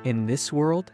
In this world,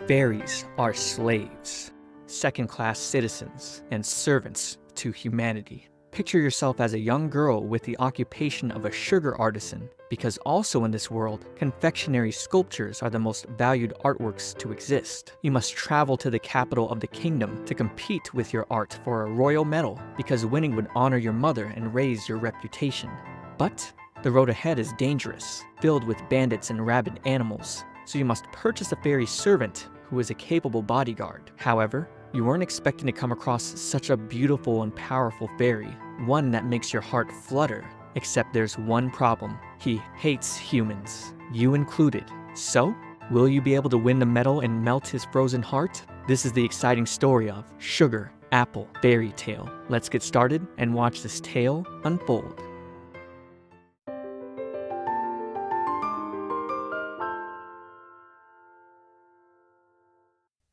fairies are slaves, second-class citizens, and servants to humanity. Picture yourself as a young girl with the occupation of a sugar artisan, because also in this world, confectionery sculptures are the most valued artworks to exist. You must travel to the capital of the kingdom to compete with your art for a royal medal, because winning would honor your mother and raise your reputation. But the road ahead is dangerous, filled with bandits and rabid animals, so you must purchase a fairy servant who is a capable bodyguard. However, you weren't expecting to come across such a beautiful and powerful fairy, one that makes your heart flutter. Except there's one problem. He hates humans, you included. So, will you be able to win the medal and melt his frozen heart? This is the exciting story of Sugar Apple Fairy Tale. Let's get started and watch this tale unfold.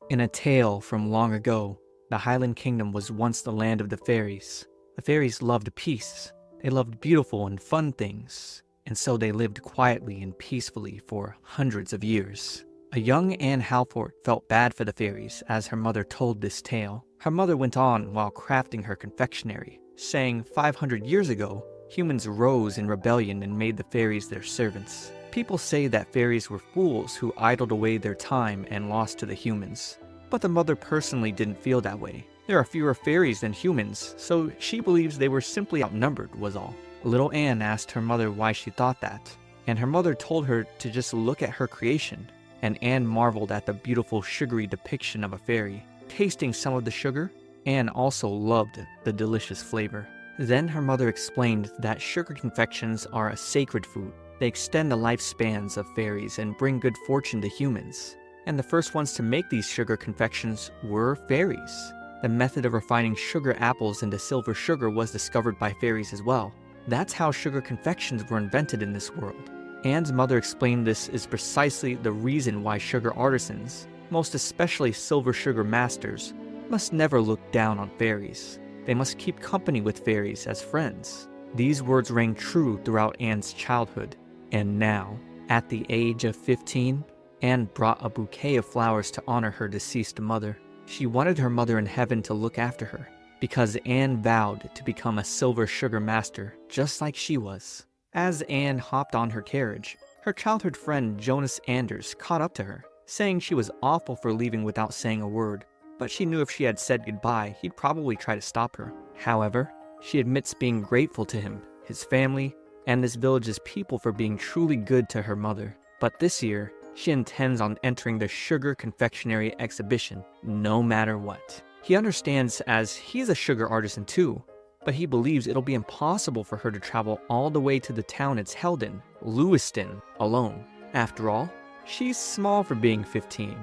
In a tale from long ago, the Highland Kingdom was once the land of the fairies. The fairies loved peace. They loved beautiful and fun things, and so they lived quietly and peacefully for hundreds of years. A young Anne Halford felt bad for the fairies as her mother told this tale. Her mother went on while crafting her confectionery, saying 500 years ago, humans rose in rebellion and made the fairies their servants. People say that fairies were fools who idled away their time and lost to the humans. But the mother personally didn't feel that way. There are fewer fairies than humans, so she believes they were simply outnumbered was all. Little Anne asked her mother why she thought that, and her mother told her to just look at her creation. And Anne marveled at the beautiful sugary depiction of a fairy. Tasting some of the sugar, Anne also loved the delicious flavor. Then her mother explained that sugar confections are a sacred food. They extend the lifespans of fairies and bring good fortune to humans. And the first ones to make these sugar confections were fairies. The method of refining sugar apples into silver sugar was discovered by fairies as well. That's how sugar confections were invented in this world. Anne's mother explained this is precisely the reason why sugar artisans, most especially silver sugar masters, must never look down on fairies. They must keep company with fairies as friends. These words rang true throughout Anne's childhood. And now, at the age of 15, Anne brought a bouquet of flowers to honor her deceased mother. She wanted her mother in heaven to look after her, because Anne vowed to become a silver sugar master, just like she was. As Anne hopped on her carriage, her childhood friend Jonas Anders caught up to her, saying she was awful for leaving without saying a word, but she knew if she had said goodbye, he'd probably try to stop her. However, she admits being grateful to him, his family, and this village's people for being truly good to her mother. But this year, she intends on entering the Sugar Confectionery Exhibition, no matter what. He understands as he's a sugar artisan too, but he believes it'll be impossible for her to travel all the way to the town it's held in, Lewiston, alone. After all, she's small for being 15,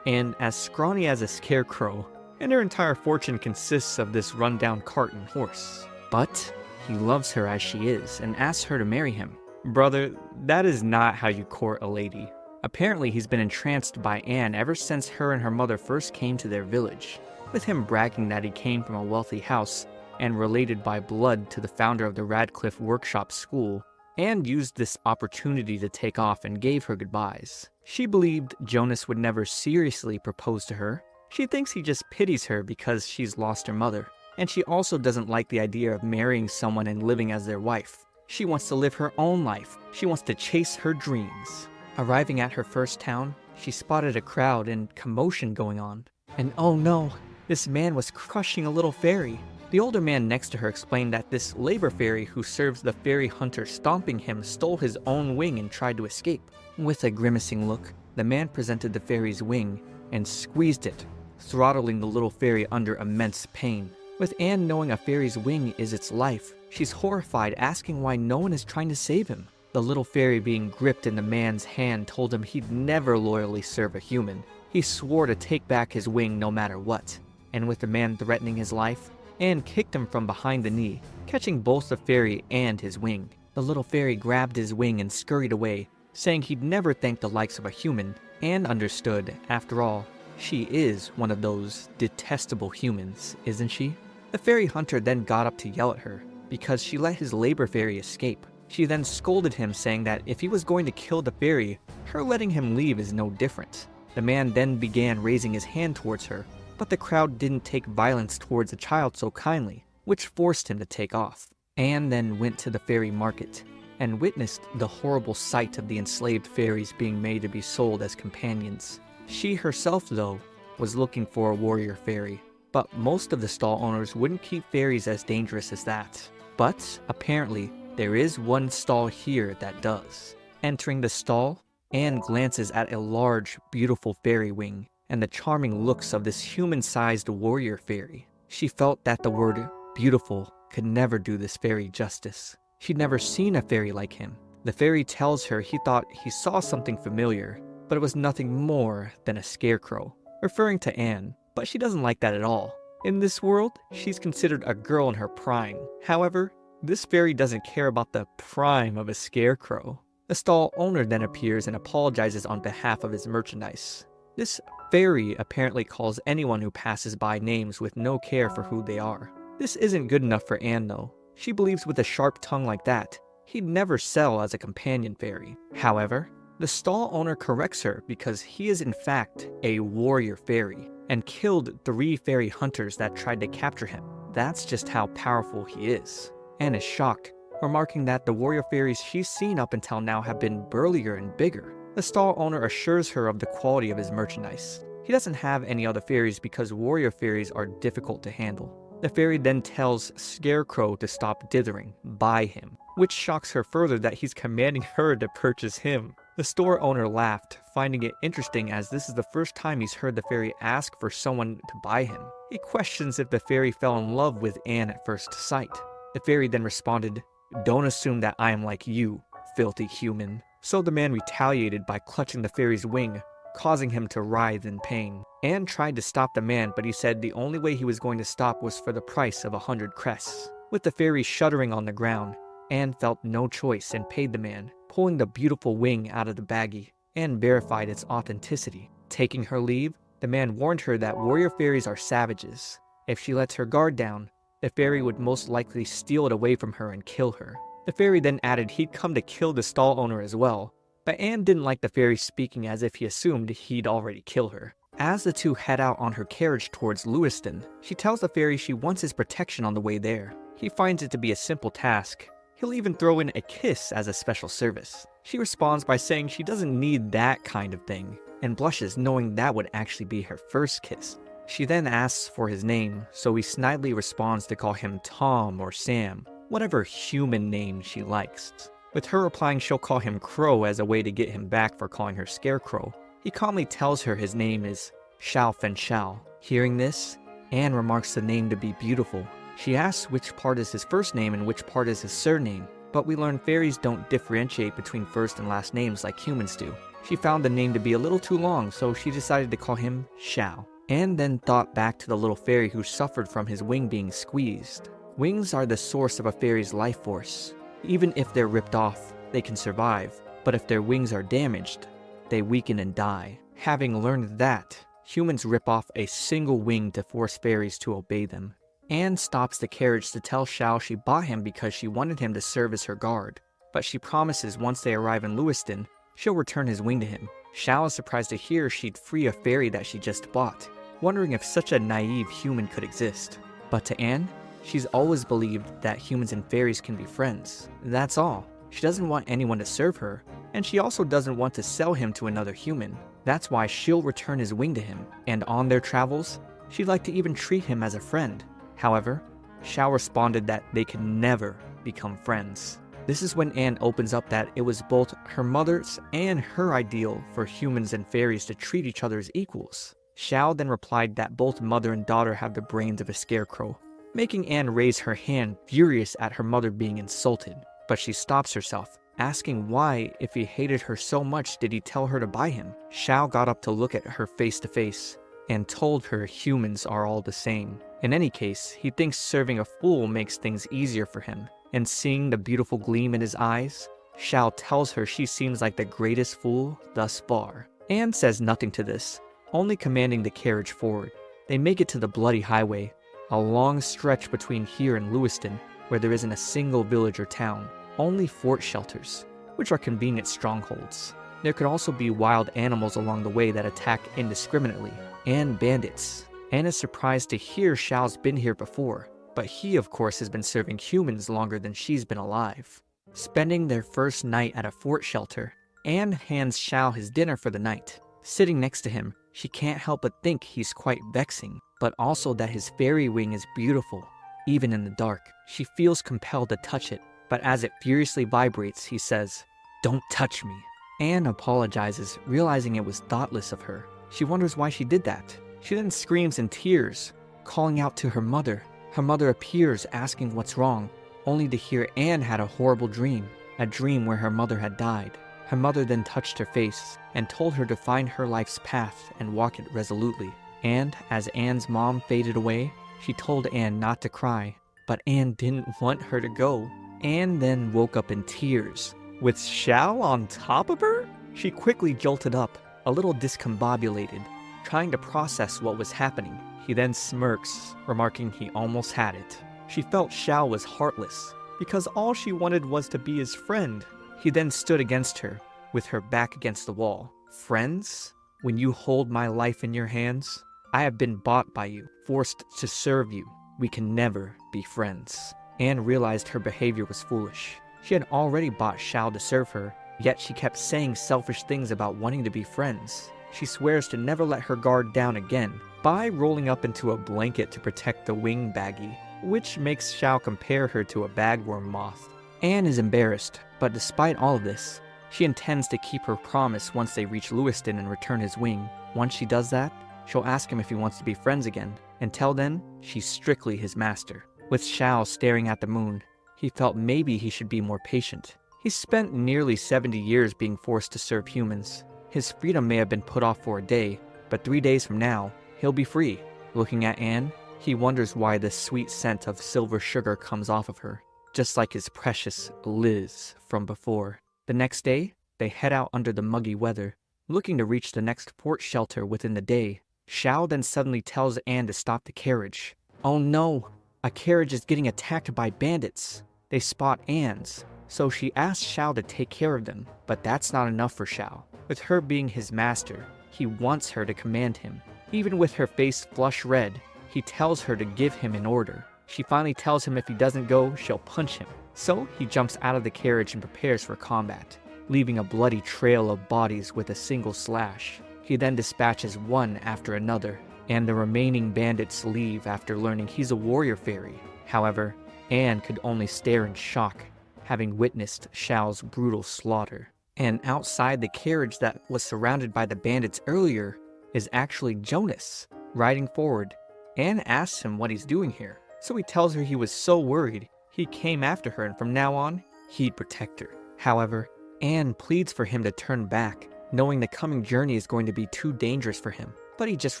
and as scrawny as a scarecrow, and her entire fortune consists of this rundown cart and horse. But he loves her as she is and asks her to marry him. Brother, that is not how you court a lady. Apparently, he's been entranced by Anne ever since her and her mother first came to their village, with him bragging that he came from a wealthy house and related by blood to the founder of the Radcliffe Workshop School. Anne used this opportunity to take off and gave her goodbyes. She believed Jonas would never seriously propose to her. She thinks he just pities her because she's lost her mother, and she also doesn't like the idea of marrying someone and living as their wife. She wants to live her own life. She wants to chase her dreams. Arriving at her first town, she spotted a crowd and commotion going on. And oh no, this man was crushing a little fairy. The older man next to her explained that this labor fairy who serves the fairy hunter stomping him stole his own wing and tried to escape. With a grimacing look, the man presented the fairy's wing and squeezed it, throttling the little fairy under immense pain. With Anne knowing a fairy's wing is its life, she's horrified, asking why no one is trying to save him. The little fairy being gripped in the man's hand told him he'd never loyally serve a human. He swore to take back his wing no matter what. And with the man threatening his life, Anne kicked him from behind the knee, catching both the fairy and his wing. The little fairy grabbed his wing and scurried away, saying he'd never thank the likes of a human. Anne understood, after all, she is one of those detestable humans, isn't she? The fairy hunter then got up to yell at her, because she let his labor fairy escape. She then scolded him, saying that if he was going to kill the fairy, her letting him leave is no different. The man then began raising his hand towards her, but the crowd didn't take violence towards the child so kindly, which forced him to take off. Anne then went to the fairy market and witnessed the horrible sight of the enslaved fairies being made to be sold as companions. She herself, though, was looking for a warrior fairy, but most of the stall owners wouldn't keep fairies as dangerous as that. But apparently, there is one stall here that does. Entering the stall, Anne glances at a large, beautiful fairy wing and the charming looks of this human-sized warrior fairy. She felt that the word beautiful could never do this fairy justice. She'd never seen a fairy like him. The fairy tells her he thought he saw something familiar, but it was nothing more than a scarecrow, referring to Anne, but she doesn't like that at all. In this world, she's considered a girl in her prime. However, this fairy doesn't care about the prime of a scarecrow. The stall owner then appears and apologizes on behalf of his merchandise. This fairy apparently calls anyone who passes by names with no care for who they are. This isn't good enough for Anne, though. She believes with a sharp tongue like that, he'd never sell as a companion fairy. However, the stall owner corrects her because he is in fact a warrior fairy and killed 3 fairy hunters that tried to capture him. That's just how powerful he is. Anne is shocked, remarking that the warrior fairies she's seen up until now have been burlier and bigger. The stall owner assures her of the quality of his merchandise. He doesn't have any other fairies because warrior fairies are difficult to handle. The fairy then tells Scarecrow to stop dithering, buy him, which shocks her further that he's commanding her to purchase him. The store owner laughed, finding it interesting as this is the first time he's heard the fairy ask for someone to buy him. He questions if the fairy fell in love with Anne at first sight. The fairy then responded, "Don't assume that I am like you, filthy human." So the man retaliated by clutching the fairy's wing, causing him to writhe in pain. Anne tried to stop the man, but he said the only way he was going to stop was for the price of 100 crests. With the fairy shuddering on the ground, Anne felt no choice and paid the man, pulling the beautiful wing out of the baggie. Anne verified its authenticity. Taking her leave, the man warned her that warrior fairies are savages. If she lets her guard down, the fairy would most likely steal it away from her and kill her. The fairy then added he'd come to kill the stall owner as well, but Anne didn't like the fairy speaking as if he assumed he'd already kill her. As the two head out on her carriage towards Lewiston, she tells the fairy she wants his protection on the way there. He finds it to be a simple task. He'll even throw in a kiss as a special service. She responds by saying she doesn't need that kind of thing, and blushes knowing that would actually be her first kiss. She then asks for his name, so he snidely responds to call him Tom or Sam, whatever human name she likes. With her replying she'll call him Crow as a way to get him back for calling her Scarecrow, he calmly tells her his name is Challe. Hearing this, Anne remarks the name to be beautiful. She asks which part is his first name and which part is his surname, but we learn fairies don't differentiate between first and last names like humans do. She found the name to be a little too long, so she decided to call him Shao. Anne then thought back to the little fairy who suffered from his wing being squeezed. Wings are the source of a fairy's life force. Even if they're ripped off, they can survive, but if their wings are damaged, they weaken and die. Having learned that, humans rip off a single wing to force fairies to obey them. Anne stops the carriage to tell Shao she bought him because she wanted him to serve as her guard, but she promises once they arrive in Lewiston, she'll return his wing to him. Shao is surprised to hear she'd free a fairy that she just bought, wondering if such a naive human could exist. But to Anne, she's always believed that humans and fairies can be friends. That's all. She doesn't want anyone to serve her, and she also doesn't want to sell him to another human. That's why she'll return his wing to him, and on their travels, she'd like to even treat him as a friend. However, Shao responded that they can never become friends. This is when Anne opens up that it was both her mother's and her ideal for humans and fairies to treat each other as equals. Shao then replied that both mother and daughter have the brains of a scarecrow, making Anne raise her hand, furious at her mother being insulted. But she stops herself, asking why, if he hated her so much, did he tell her to buy him? Shao got up to look at her face to face, and told her humans are all the same. In any case, he thinks serving a fool makes things easier for him, and seeing the beautiful gleam in his eyes, Shao tells her she seems like the greatest fool thus far. Anne says nothing to this, only commanding the carriage forward. They make it to the bloody highway, a long stretch between here and Lewiston, where there isn't a single village or town. only fort shelters, which are convenient strongholds. There could also be wild animals along the way that attack indiscriminately, and bandits. Anne is surprised to hear Challe's been here before, but he of course has been serving humans longer than she's been alive. Spending their first night at a fort shelter, Anne hands Challe his dinner for the night. Sitting next to him, she can't help but think he's quite vexing, but also that his fairy wing is beautiful. Even in the dark, she feels compelled to touch it, but as it furiously vibrates, he says, "Don't touch me." Anne apologizes, realizing it was thoughtless of her. She wonders why she did that. She then screams in tears, calling out to her mother. Her mother appears, asking what's wrong, only to hear Anne had a horrible dream, a dream where her mother had died. Her mother then touched her face and told her to find her life's path and walk it resolutely. And as Anne's mom faded away, she told Anne not to cry, but Anne didn't want her to go. Anne then woke up in tears. With Challe on top of her? She quickly jolted up, a little discombobulated, trying to process what was happening. He then smirks, remarking he almost had it. She felt Challe was heartless, because all she wanted was to be his friend. He then stood against her, with her back against the wall. "Friends? When you hold my life in your hands, I have been bought by you, forced to serve you. We can never be friends." Anne realized her behavior was foolish. She had already bought Challe to serve her, yet she kept saying selfish things about wanting to be friends. She swears to never let her guard down again, by rolling up into a blanket to protect the wing baggie, which makes Challe compare her to a bagworm moth. Anne is embarrassed, but despite all of this, she intends to keep her promise once they reach Lewiston and return his wing. Once she does that, she'll ask him if he wants to be friends again. Until then, she's strictly his master. With Challe staring at the moon, he felt maybe he should be more patient. He's spent nearly 70 years being forced to serve humans. His freedom may have been put off for a day, but 3 days from now, he'll be free. Looking at Anne, he wonders why the sweet scent of silver sugar comes off of her, just like his precious Liz from before. The next day, they head out under the muggy weather, looking to reach the next fort shelter within the day. Challe then suddenly tells Anne to stop the carriage. Oh no, a carriage is getting attacked by bandits. They spot Anne's, so she asks Challe to take care of them, but that's not enough for Challe. With her being his master, he wants her to command him. Even with her face flush red, he tells her to give him an order. She finally tells him if he doesn't go, she'll punch him. So he jumps out of the carriage and prepares for combat, leaving a bloody trail of bodies with a single slash. He then dispatches one after another, and the remaining bandits leave after learning he's a warrior fairy. However, Anne could only stare in shock, having witnessed Challe's brutal slaughter. And outside the carriage that was surrounded by the bandits earlier is actually Jonas, riding forward. Anne asks him what he's doing here, so he tells her he was so worried he came after her and from now on, he'd protect her. However, Anne pleads for him to turn back, knowing the coming journey is going to be too dangerous for him, but he just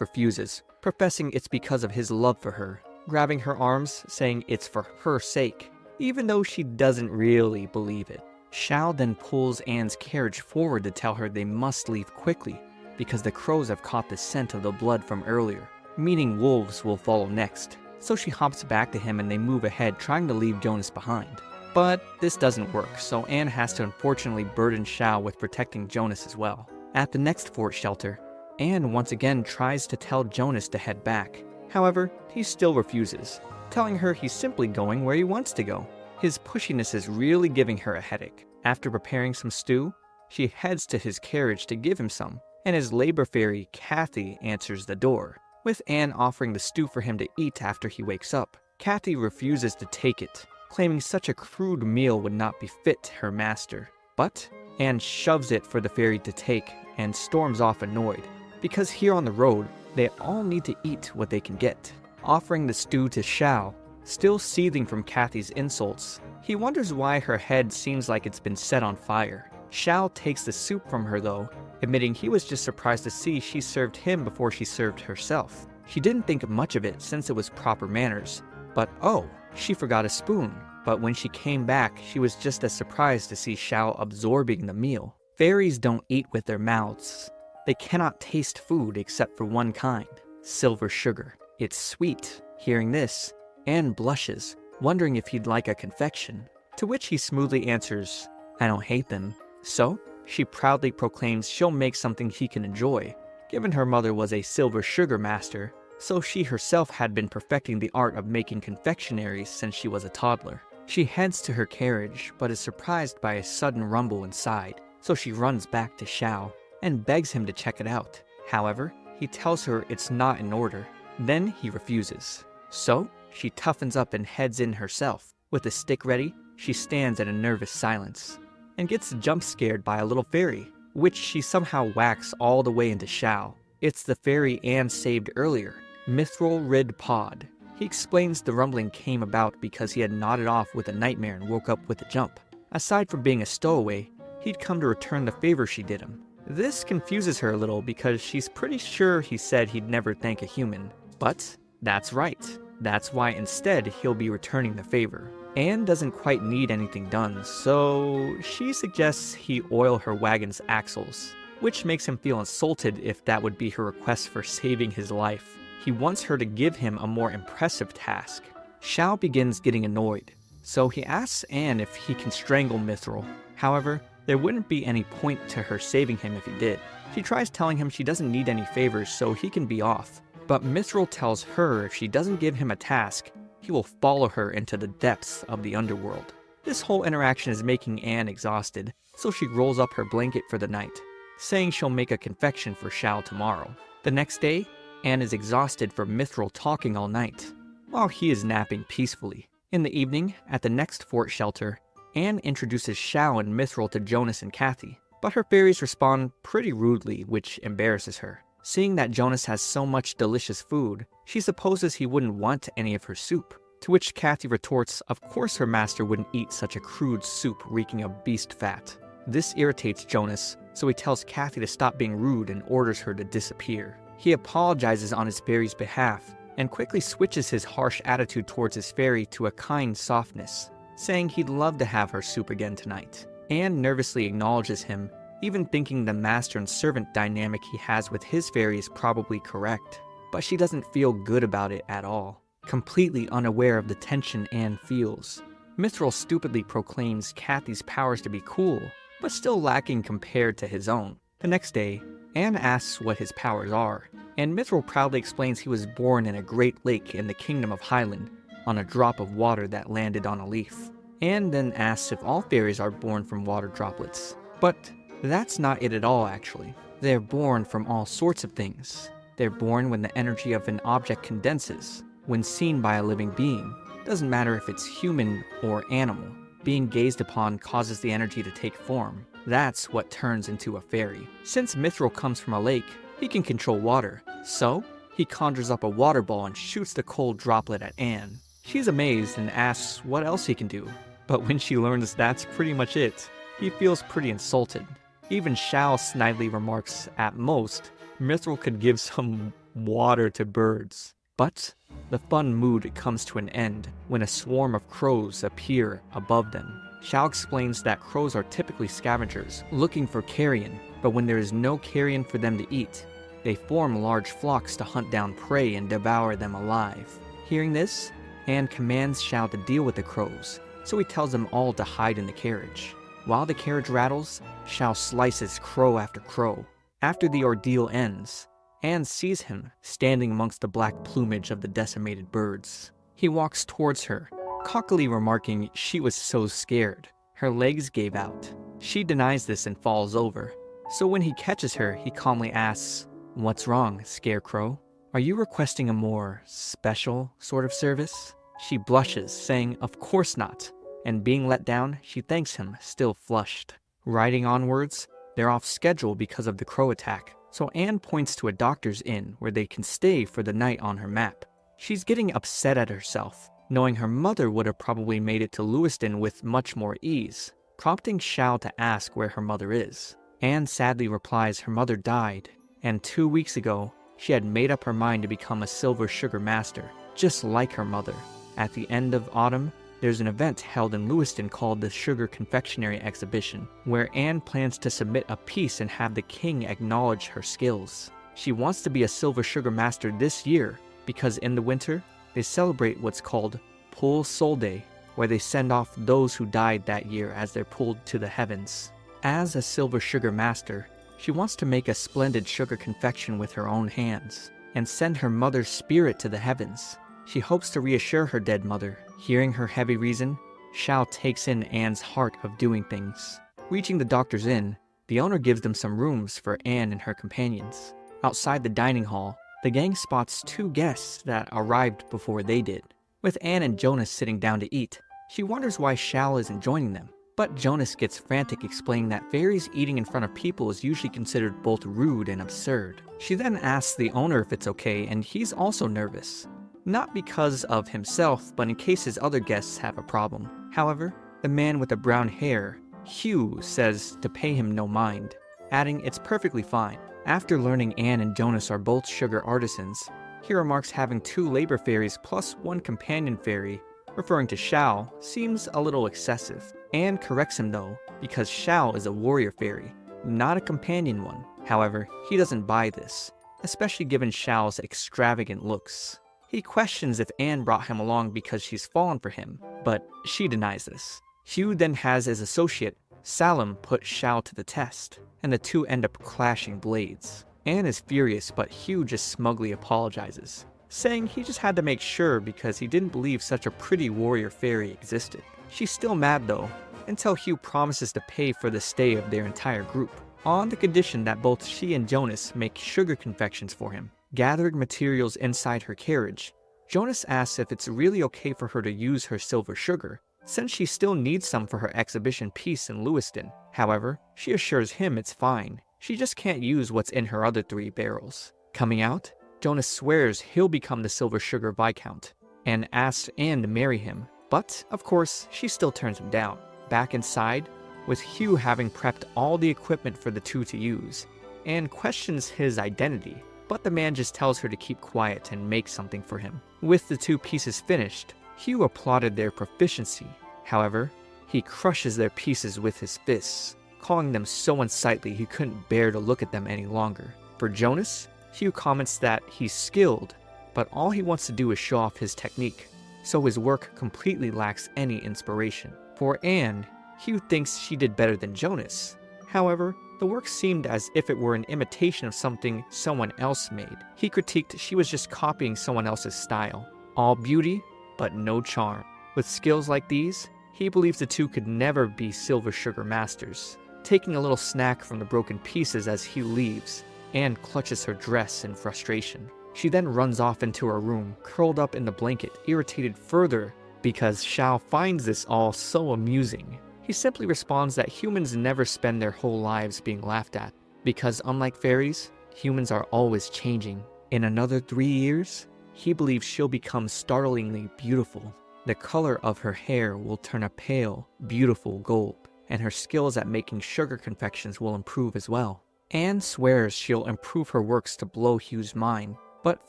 refuses, professing it's because of his love for her, grabbing her arms, saying it's for her sake, even though she doesn't really believe it. Challe then pulls Anne's carriage forward to tell her they must leave quickly, because the crows have caught the scent of the blood from earlier, meaning wolves will follow next. So she hops back to him and they move ahead, trying to leave Jonas behind. But this doesn't work, so Anne has to unfortunately burden Challe with protecting Jonas as well. At the next fort shelter, Anne once again tries to tell Jonas to head back. However, he still refuses, telling her he's simply going where he wants to go. His pushiness is really giving her a headache. After preparing some stew, she heads to his carriage to give him some, and his labor fairy, Kathy, answers the door, with Anne offering the stew for him to eat after he wakes up. Kathy refuses to take it, claiming such a crude meal would not befit her master. But Anne shoves it for the fairy to take and storms off annoyed, because here on the road, they all need to eat what they can get. Offering the stew to Challe, still seething from Kathy's insults, he wonders why her head seems like it's been set on fire. Challe takes the soup from her though, admitting he was just surprised to see she served him before she served herself. She didn't think much of it since it was proper manners, but oh, she forgot a spoon. But when she came back, she was just as surprised to see Challe absorbing the meal. Fairies don't eat with their mouths. They cannot taste food except for one kind, silver sugar. It's sweet. Hearing this, Anne blushes, wondering if he'd like a confection. to which he smoothly answers, "I don't hate them." So, she proudly proclaims she'll make something he can enjoy, given her mother was a silver sugar master, so she herself had been perfecting the art of making confectionaries since she was a toddler. She heads to her carriage, but is surprised by a sudden rumble inside, so she runs back to Challe and begs him to check it out. However, he tells her it's not in order. Then he refuses. So, she toughens up and heads in herself. With a stick ready, she stands in a nervous silence and gets jump scared by a little fairy, which she somehow whacks all the way into Challe. It's the fairy Anne saved earlier, Mithril Rid Pod. He explains the rumbling came about because he had nodded off with a nightmare and woke up with a jump. Aside from being a stowaway, he'd come to return the favor she did him. This confuses her a little because she's pretty sure he said he'd never thank a human. But that's right. That's why instead he'll be returning the favor. Anne doesn't quite need anything done, so she suggests he oil her wagon's axles, which makes him feel insulted if that would be her request for saving his life. He wants her to give him a more impressive task. Challe begins getting annoyed, so he asks Anne if he can strangle Mithril. However, there wouldn't be any point to her saving him if he did. She tries telling him she doesn't need any favors so he can be off, but Mithril tells her if she doesn't give him a task, he will follow her into the depths of the underworld. This whole interaction is making Anne exhausted, so she rolls up her blanket for the night, saying she'll make a confection for Challe tomorrow. The next day, Anne is exhausted from Mithril talking all night, while he is napping peacefully. In the evening, at the next fort shelter, Anne introduces Challe and Mithril to Jonas and Kathy, but her fairies respond pretty rudely, which embarrasses her. Seeing that Jonas has so much delicious food, she supposes he wouldn't want any of her soup, to which Kathy retorts of course her master wouldn't eat such a crude soup reeking of beast fat. This irritates Jonas, so he tells Kathy to stop being rude and orders her to disappear. He apologizes on his fairy's behalf, and quickly switches his harsh attitude towards his fairy to a kind softness, saying he'd love to have her soup again tonight. Anne nervously acknowledges him, even thinking the master and servant dynamic he has with his fairy is probably correct. But she doesn't feel good about it at all, completely unaware of the tension Anne feels. Mithril stupidly proclaims Kathy's powers to be cool, but still lacking compared to his own. The next day, Anne asks what his powers are, and Mithril proudly explains he was born in a great lake in the kingdom of Highland, on a drop of water that landed on a leaf. Anne then asks if all fairies are born from water droplets, but that's not it at all actually. They're born from all sorts of things. They're born when the energy of an object condenses, when seen by a living being. Doesn't matter if it's human or animal. Being gazed upon causes the energy to take form. That's what turns into a fairy. Since Mithril comes from a lake, he can control water, so he conjures up a water ball and shoots the cold droplet at Anne. She's amazed and asks what else he can do, but when she learns that's pretty much it, he feels pretty insulted. Even Challe snidely remarks, at most, Mithril could give some water to birds. But the fun mood comes to an end when a swarm of crows appear above them. Challe explains that crows are typically scavengers, looking for carrion, but when there is no carrion for them to eat, they form large flocks to hunt down prey and devour them alive. Hearing this, Anne commands Challe to deal with the crows, so he tells them all to hide in the carriage. While the carriage rattles, Challe slices crow after crow. After the ordeal ends, Anne sees him standing amongst the black plumage of the decimated birds. He walks towards her, cockily remarking she was so scared. Her legs gave out. She denies this and falls over. So when he catches her, he calmly asks, "What's wrong, Scarecrow? Are you requesting a more special sort of service?" She blushes, saying, "Of course not." And being let down, she thanks him, still flushed. Riding onwards, they're off schedule because of the crow attack, so Anne points to a doctor's inn where they can stay for the night on her map. She's getting upset at herself, knowing her mother would have probably made it to Lewiston with much more ease, prompting Challe to ask where her mother is. Anne sadly replies her mother died, and 2 weeks ago, she had made up her mind to become a silver sugar master, just like her mother. At the end of autumn, there's an event held in Lewiston called the Royal Confectionery Exhibition, where Anne plans to submit a piece and have the king acknowledge her skills. She wants to be a silver sugar master this year, because in the winter, they celebrate what's called Pul Sol Day, where they send off those who died that year as they're pulled to the heavens. As a silver sugar master, she wants to make a splendid sugar confection with her own hands and send her mother's spirit to the heavens. She hopes to reassure her dead mother. Hearing her heavy reason, Challe takes in Anne's heart of doing things. Reaching the doctor's inn, the owner gives them some rooms for Anne and her companions. Outside the dining hall, the gang spots 2 guests that arrived before they did. With Anne and Jonas sitting down to eat, she wonders why Challe isn't joining them. But Jonas gets frantic, explaining that fairies eating in front of people is usually considered both rude and absurd. She then asks the owner if it's okay, and he's also nervous. Not because of himself, but in case his other guests have a problem. However, the man with the brown hair, Hugh, says to pay him no mind, adding it's perfectly fine. After learning Anne and Jonas are both sugar artisans, he remarks having 2 labor fairies plus 1 companion fairy, referring to Challe, seems a little excessive. Anne corrects him though, because Challe is a warrior fairy, not a companion one. However, he doesn't buy this, especially given Challe's extravagant looks. He questions if Anne brought him along because she's fallen for him, but she denies this. Hugh then has his associate, Salim, put Challe to the test, and the 2 end up clashing blades. Anne is furious, but Hugh just smugly apologizes, saying he just had to make sure because he didn't believe such a pretty warrior fairy existed. She's still mad though, until Hugh promises to pay for the stay of their entire group, on the condition that both she and Jonas make sugar confections for him. Gathering materials inside her carriage, Jonas asks if it's really okay for her to use her silver sugar, since she still needs some for her exhibition piece in Lewiston. However, she assures him it's fine, she just can't use what's in her other 3 barrels. Coming out, Jonas swears he'll become the silver sugar viscount, and asks Anne to marry him, but of course she still turns him down. Back inside, with Hugh having prepped all the equipment for the 2 to use, Anne questions his identity, but the man just tells her to keep quiet and make something for him. With the 2 pieces finished, Hugh applauded their proficiency. However, he crushes their pieces with his fists, calling them so unsightly he couldn't bear to look at them any longer. For Jonas, Hugh comments that he's skilled, but all he wants to do is show off his technique, so his work completely lacks any inspiration. For Anne, Hugh thinks she did better than Jonas. However, the work seemed as if it were an imitation of something someone else made. He critiqued she was just copying someone else's style. All beauty, but no charm. With skills like these, he believes the 2 could never be silver sugar masters. Taking a little snack from the broken pieces as Hugh leaves, Anne clutches her dress in frustration. She then runs off into her room, curled up in the blanket, irritated further because Challe finds this all so amusing. He simply responds that humans never spend their whole lives being laughed at, because unlike fairies, humans are always changing. In another 3 years, he believes she'll become startlingly beautiful. The color of her hair will turn a pale, beautiful gold, and her skills at making sugar confections will improve as well. Anne swears she'll improve her works to blow Hugh's mind, but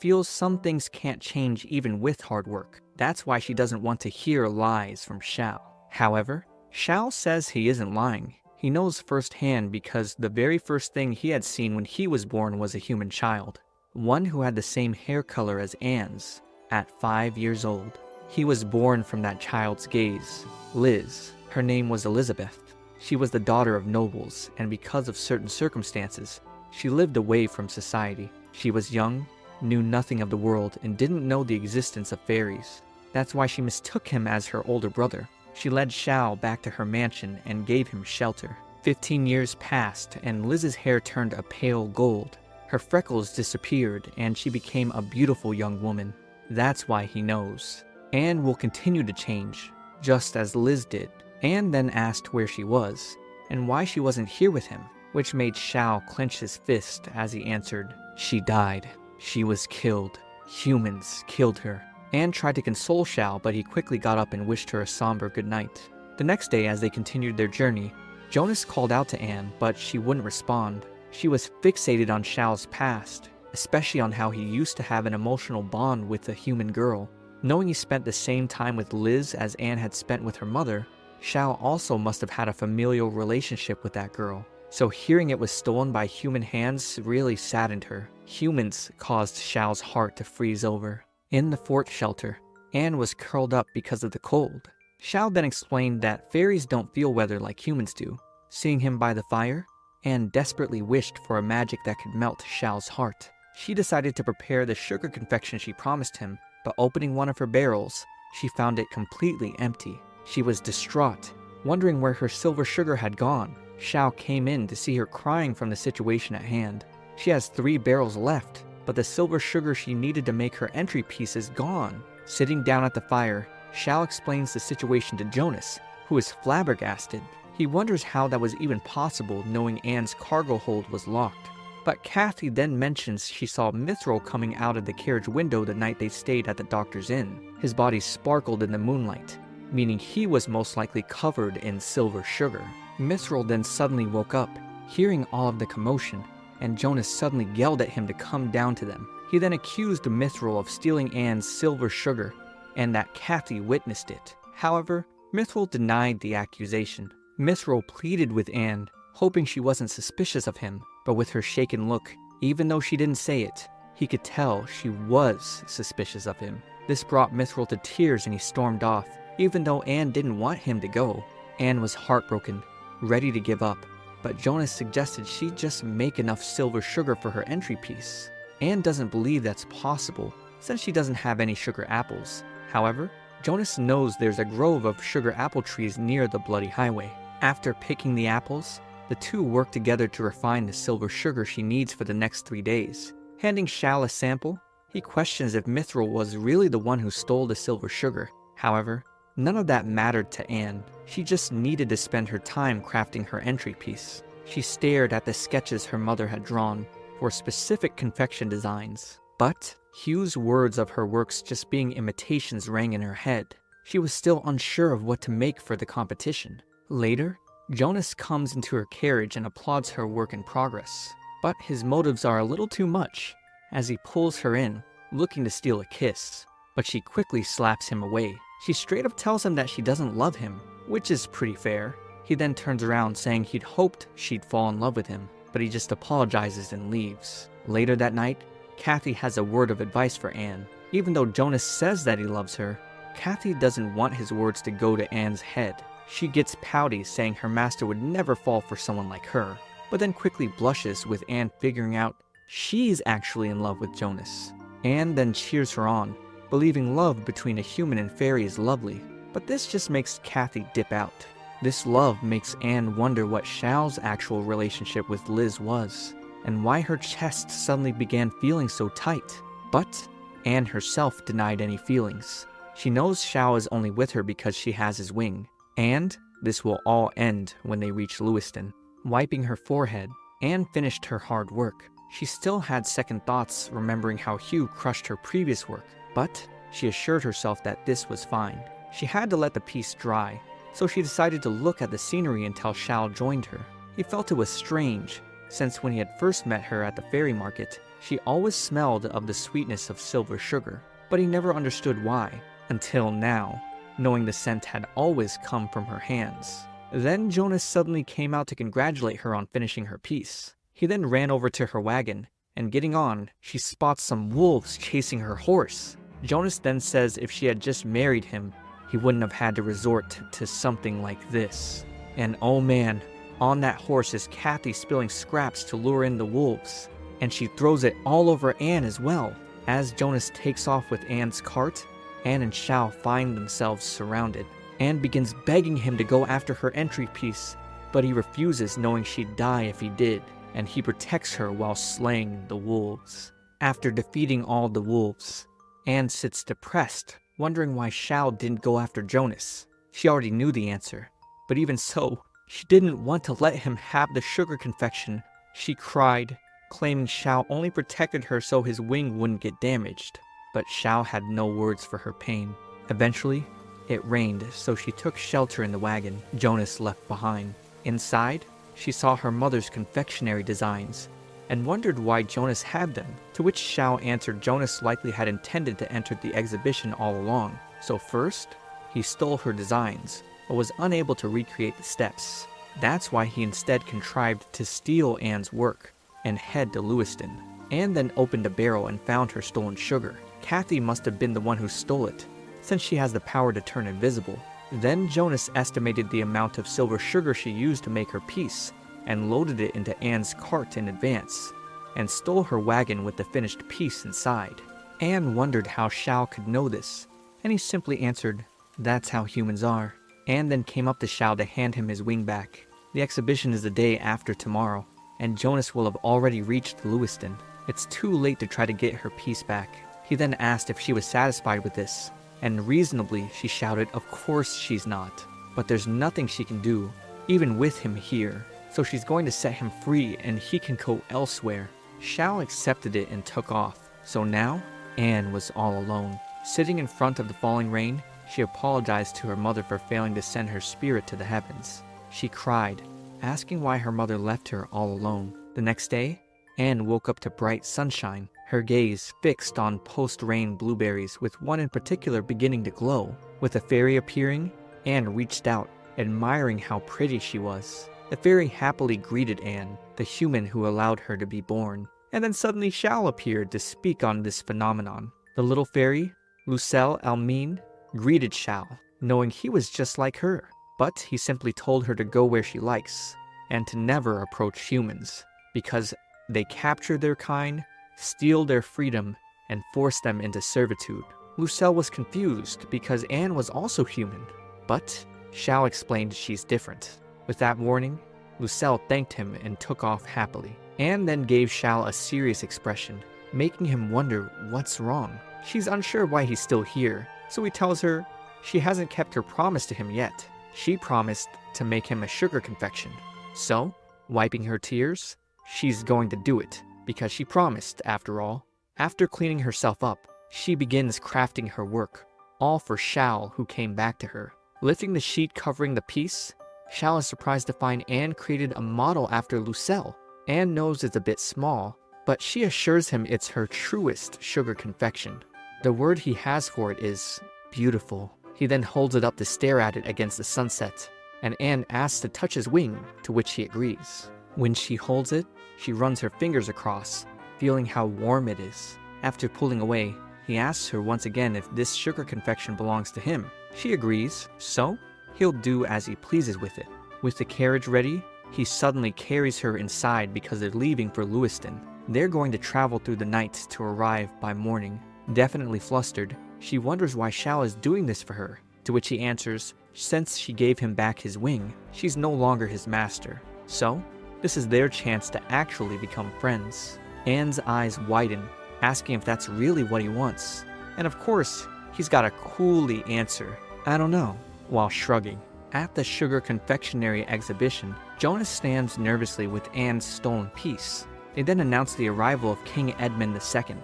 feels some things can't change even with hard work. That's why she doesn't want to hear lies from Challe. However, Challe says he isn't lying. He knows firsthand because the very first thing he had seen when he was born was a human child, one who had the same hair color as Anne's, at 5 years old. He was born from that child's gaze. Liz, her name was Elizabeth. She was the daughter of nobles, and because of certain circumstances, she lived away from society. She was young, knew nothing of the world, and didn't know the existence of fairies. That's why she mistook him as her older brother. She led Challe back to her mansion and gave him shelter. 15 years passed, and Liz's hair turned a pale gold. Her freckles disappeared, and she became a beautiful young woman. That's why he knows. Anne will continue to change, just as Liz did. Anne then asked where she was, and why she wasn't here with him, which made Challe clench his fist as he answered, "She died. She was killed. Humans killed her." Anne tried to console Challe, but he quickly got up and wished her a somber goodnight. The next day, as they continued their journey, Jonas called out to Anne, but she wouldn't respond. She was fixated on Challe's past, especially on how he used to have an emotional bond with a human girl. Knowing he spent the same time with Liz as Anne had spent with her mother, Challe also must have had a familial relationship with that girl. So hearing it was stolen by human hands really saddened her. Humans caused Challe's heart to freeze over. In the fort shelter, Anne was curled up because of the cold. Challe then explained that fairies don't feel weather like humans do. Seeing him by the fire, Anne desperately wished for a magic that could melt Challe's heart. She decided to prepare the sugar confection she promised him, but opening one of her barrels, she found it completely empty. She was distraught, wondering where her silver sugar had gone. Challe came in to see her crying from the situation at hand. She has 3 barrels left, but the silver sugar she needed to make her entry piece is gone. Sitting down at the fire, Challe explains the situation to Jonas, who is flabbergasted. He wonders how that was even possible, knowing Anne's cargo hold was locked. But Kathy then mentions she saw Mithril coming out of the carriage window the night they stayed at the doctor's inn. His body sparkled in the moonlight, meaning he was most likely covered in silver sugar. Mithril then suddenly woke up, hearing all of the commotion, and Jonas suddenly yelled at him to come down to them. He then accused Mithril of stealing Anne's silver sugar, and that Kathy witnessed it. However, Mithril denied the accusation. Mithril pleaded with Anne, hoping she wasn't suspicious of him, but with her shaken look, even though she didn't say it, he could tell she was suspicious of him. This brought Mithril to tears and he stormed off, even though Anne didn't want him to go. Anne was heartbroken, ready to give up, but Jonas suggested she just make enough silver sugar for her entry piece. Anne doesn't believe that's possible, since she doesn't have any sugar apples. However, Jonas knows there's a grove of sugar apple trees near the bloody highway. After picking the apples, the two work together to refine the silver sugar she needs for the next 3 days. Handing Challe a sample, he questions if Mithril was really the one who stole the silver sugar. However, none of that mattered to Anne. She just needed to spend her time crafting her entry piece. She stared at the sketches her mother had drawn for specific confection designs. But Hugh's words of her works just being imitations rang in her head. She was still unsure of what to make for the competition. Later, Jonas comes into her carriage and applauds her work in progress. But his motives are a little too much, as he pulls her in, looking to steal a kiss. But she quickly slaps him away. She straight up tells him that she doesn't love him, which is pretty fair. He then turns around saying he'd hoped she'd fall in love with him, but he just apologizes and leaves. Later that night, Kathy has a word of advice for Anne. Even though Jonas says that he loves her, Kathy doesn't want his words to go to Anne's head. She gets pouty, saying her master would never fall for someone like her, but then quickly blushes with Anne figuring out she's actually in love with Jonas. Anne then cheers her on, believing love between a human and fairy is lovely, but this just makes Kathy dip out. This love makes Anne wonder what Challe's actual relationship with Liz was, and why her chest suddenly began feeling so tight. But Anne herself denied any feelings. She knows Challe is only with her because she has his wing. And this will all end when they reach Lewiston. Wiping her forehead, Anne finished her hard work. She still had second thoughts, remembering how Hugh crushed her previous work, but she assured herself that this was fine. She had to let the piece dry, so she decided to look at the scenery until Challe joined her. He felt it was strange, since when he had first met her at the fairy market, she always smelled of the sweetness of silver sugar, but he never understood why, until now, knowing the scent had always come from her hands. Then Jonas suddenly came out to congratulate her on finishing her piece. He then ran over to her wagon, and getting on, she spots some wolves chasing her horse. Jonas then says if she had just married him, he wouldn't have had to resort to something like this. And oh man, on that horse is Kathy spilling scraps to lure in the wolves, and she throws it all over Anne as well. As Jonas takes off with Anne's cart, Anne and Challe find themselves surrounded. Anne begins begging him to go after her entry piece, but he refuses, knowing she'd die if he did, and he protects her while slaying the wolves. After defeating all the wolves, Anne sits depressed, wondering why Challe didn't go after Jonas. She already knew the answer, but even so, she didn't want to let him have the sugar confection. She cried, claiming Challe only protected her so his wing wouldn't get damaged. But Challe had no words for her pain. Eventually, it rained, so she took shelter in the wagon Jonas left behind. Inside, she saw her mother's confectionery designs, and wondered why Jonas had them, to which Challe answered Jonas likely had intended to enter the exhibition all along. So first, he stole her designs, but was unable to recreate the steps. That's why he instead contrived to steal Anne's work, and head to Lewiston. Anne then opened a barrel and found her stolen sugar. Kathy must have been the one who stole it, since she has the power to turn invisible. Then Jonas estimated the amount of silver sugar she used to make her piece and loaded it into Anne's cart in advance, and stole her wagon with the finished piece inside. Anne wondered how Challe could know this, and he simply answered, "That's how humans are." Anne then came up to Challe to hand him his wing back. The exhibition is the day after tomorrow, and Jonas will have already reached Lewiston. It's too late to try to get her piece back. He then asked if she was satisfied with this, and reasonably she shouted, "Of course she's not. But there's nothing she can do, even with him here. So she's going to set him free and he can go elsewhere." Challe accepted it and took off. So now, Anne was all alone. Sitting in front of the falling rain, she apologized to her mother for failing to send her spirit to the heavens. She cried, asking why her mother left her all alone. The next day, Anne woke up to bright sunshine, her gaze fixed on post-rain blueberries, with one in particular beginning to glow. With a fairy appearing, Anne reached out, admiring how pretty she was. The fairy happily greeted Anne, the human who allowed her to be born. And then suddenly Challe appeared to speak on this phenomenon. The little fairy, Lucelle Almine, greeted Challe, knowing he was just like her. But he simply told her to go where she likes, and to never approach humans, because they capture their kind, steal their freedom, and force them into servitude. Lucelle was confused because Anne was also human, but Challe explained she's different. With that warning, Lucelle thanked him and took off happily. Anne then gave Challe a serious expression, making him wonder what's wrong. She's unsure why he's still here, so he tells her she hasn't kept her promise to him yet. She promised to make him a sugar confection. So, wiping her tears, she's going to do it, because she promised, after all. After cleaning herself up, she begins crafting her work, all for Challe, who came back to her. Lifting the sheet covering the piece, Challe is surprised to find Anne created a model after Lucelle. Anne knows it's a bit small, but she assures him it's her truest sugar confection. The word he has for it is beautiful. He then holds it up to stare at it against the sunset, and Anne asks to touch his wing, to which he agrees. When she holds it, she runs her fingers across, feeling how warm it is. After pulling away, he asks her once again if this sugar confection belongs to him. She agrees, so he'll do as he pleases with it. With the carriage ready, he suddenly carries her inside because they're leaving for Lewiston. They're going to travel through the night to arrive by morning. Definitely flustered, she wonders why Challe is doing this for her, to which he answers, since she gave him back his wing, she's no longer his master. So, this is their chance to actually become friends. Anne's eyes widen, asking if that's really what he wants. And of course, he's got a coolly answer, "I don't know," while shrugging. At the Sugar Confectionery Exhibition, Jonas stands nervously with Anne's stolen piece. They then announce the arrival of King Edmund II,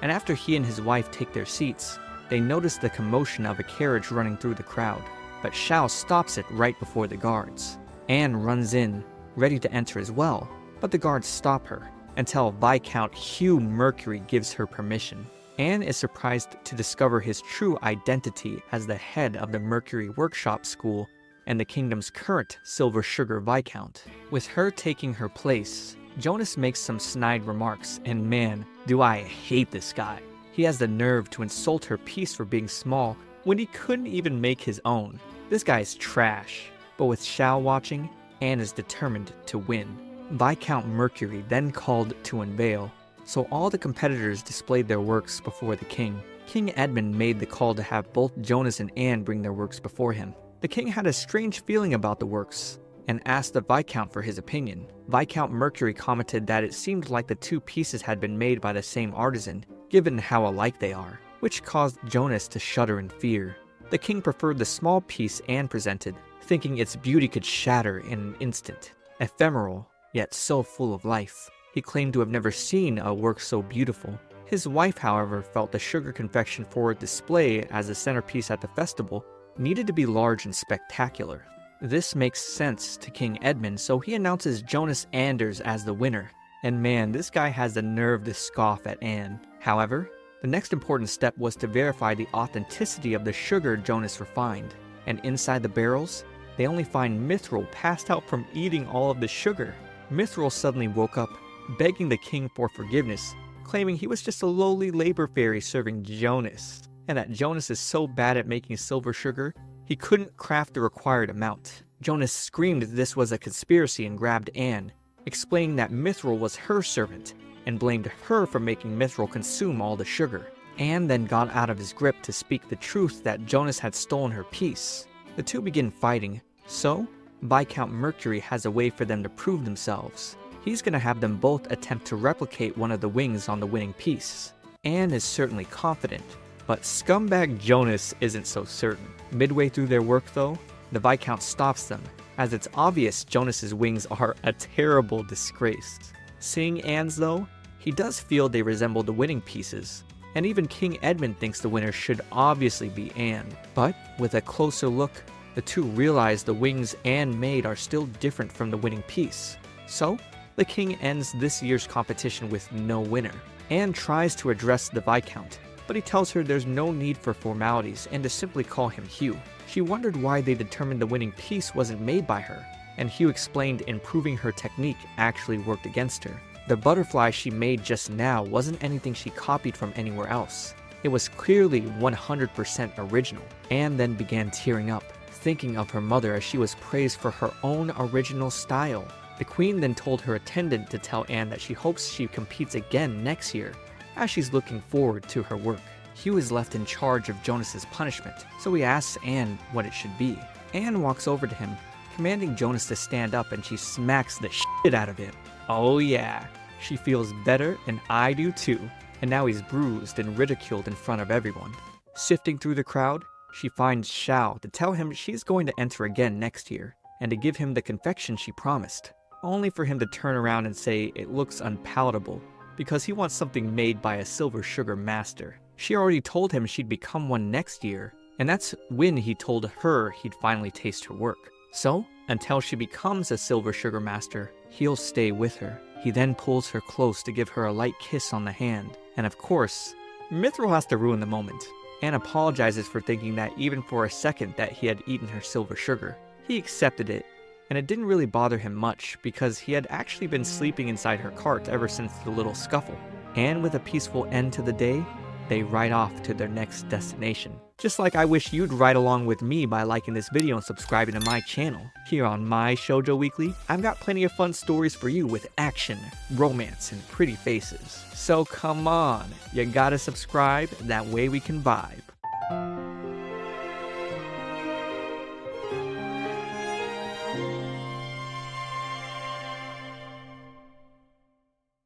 and after he and his wife take their seats, they notice the commotion of a carriage running through the crowd, but Challe stops it right before the guards. Anne runs in, ready to enter as well, but the guards stop her, until Viscount Hugh Mercury gives her permission. Anne is surprised to discover his true identity as the head of the Mercury Workshop School and the kingdom's current silver sugar viscount. With her taking her place, Jonas makes some snide remarks, and man, do I hate this guy. He has the nerve to insult her piece for being small when he couldn't even make his own. This guy's trash. But with Challe watching, Anne is determined to win. Viscount Mercury then called to unveil, so all the competitors displayed their works before the king. King Edmund made the call to have both Jonas and Anne bring their works before him. The king had a strange feeling about the works, and asked the Viscount for his opinion. Viscount Mercury commented that it seemed like the two pieces had been made by the same artisan, given how alike they are, which caused Jonas to shudder in fear. The king preferred the small piece Anne presented, thinking its beauty could shatter in an instant. Ephemeral, yet so full of life. He claimed to have never seen a work so beautiful. His wife, however, felt the sugar confection for display as a centerpiece at the festival needed to be large and spectacular. This makes sense to King Edmund, so he announces Jonas Anders as the winner. And man, this guy has the nerve to scoff at Anne. However, the next important step was to verify the authenticity of the sugar Jonas refined. And inside the barrels, they only find Mithril passed out from eating all of the sugar. Mithril suddenly woke up, begging the king for forgiveness, claiming he was just a lowly labor fairy serving Jonas, and that Jonas is so bad at making silver sugar, he couldn't craft the required amount. Jonas screamed this was a conspiracy and grabbed Anne, explaining that Mithril was her servant, and blamed her for making Mithril consume all the sugar. Anne then got out of his grip to speak the truth that Jonas had stolen her piece. The two begin fighting, so Viscount Mercury has a way for them to prove themselves. He's gonna have them both attempt to replicate one of the wings on the winning piece. Anne is certainly confident, but scumbag Jonas isn't so certain. Midway through their work though, the Viscount stops them, as it's obvious Jonas's wings are a terrible disgrace. Seeing Anne's though, he does feel they resemble the winning pieces, and even King Edmund thinks the winner should obviously be Anne. But with a closer look, the two realize the wings Anne made are still different from the winning piece. So, the king ends this year's competition with no winner. Anne tries to address the Viscount, but he tells her there's no need for formalities and to simply call him Hugh. She wondered why they determined the winning piece wasn't made by her, and Hugh explained improving her technique actually worked against her. The butterfly she made just now wasn't anything she copied from anywhere else. It was clearly 100% original. Anne then began tearing up, thinking of her mother as she was praised for her own original style. The queen then told her attendant to tell Anne that she hopes she competes again next year, as she's looking forward to her work. Hugh is left in charge of Jonas's punishment, so he asks Anne what it should be. Anne walks over to him, commanding Jonas to stand up, and she smacks the shit out of him. Oh yeah, she feels better, and I do too. And now he's bruised and ridiculed in front of everyone. Sifting through the crowd, she finds Challe to tell him she's going to enter again next year, and to give him the confection she promised, only for him to turn around and say it looks unpalatable, because he wants something made by a silver sugar master. She already told him she'd become one next year, and that's when he told her he'd finally taste her work. So, until she becomes a silver sugar master, he'll stay with her. He then pulls her close to give her a light kiss on the hand, and of course, Mithril has to ruin the moment. Anne apologizes for thinking that even for a second that he had eaten her silver sugar. He accepted it, and it didn't really bother him much because he had actually been sleeping inside her cart ever since the little scuffle. And with a peaceful end to the day, they ride off to their next destination. Just like I wish you'd ride along with me by liking this video and subscribing to my channel. Here on my Shoujo Weekly, I've got plenty of fun stories for you with action, romance, and pretty faces. So come on, you gotta subscribe, that way we can vibe.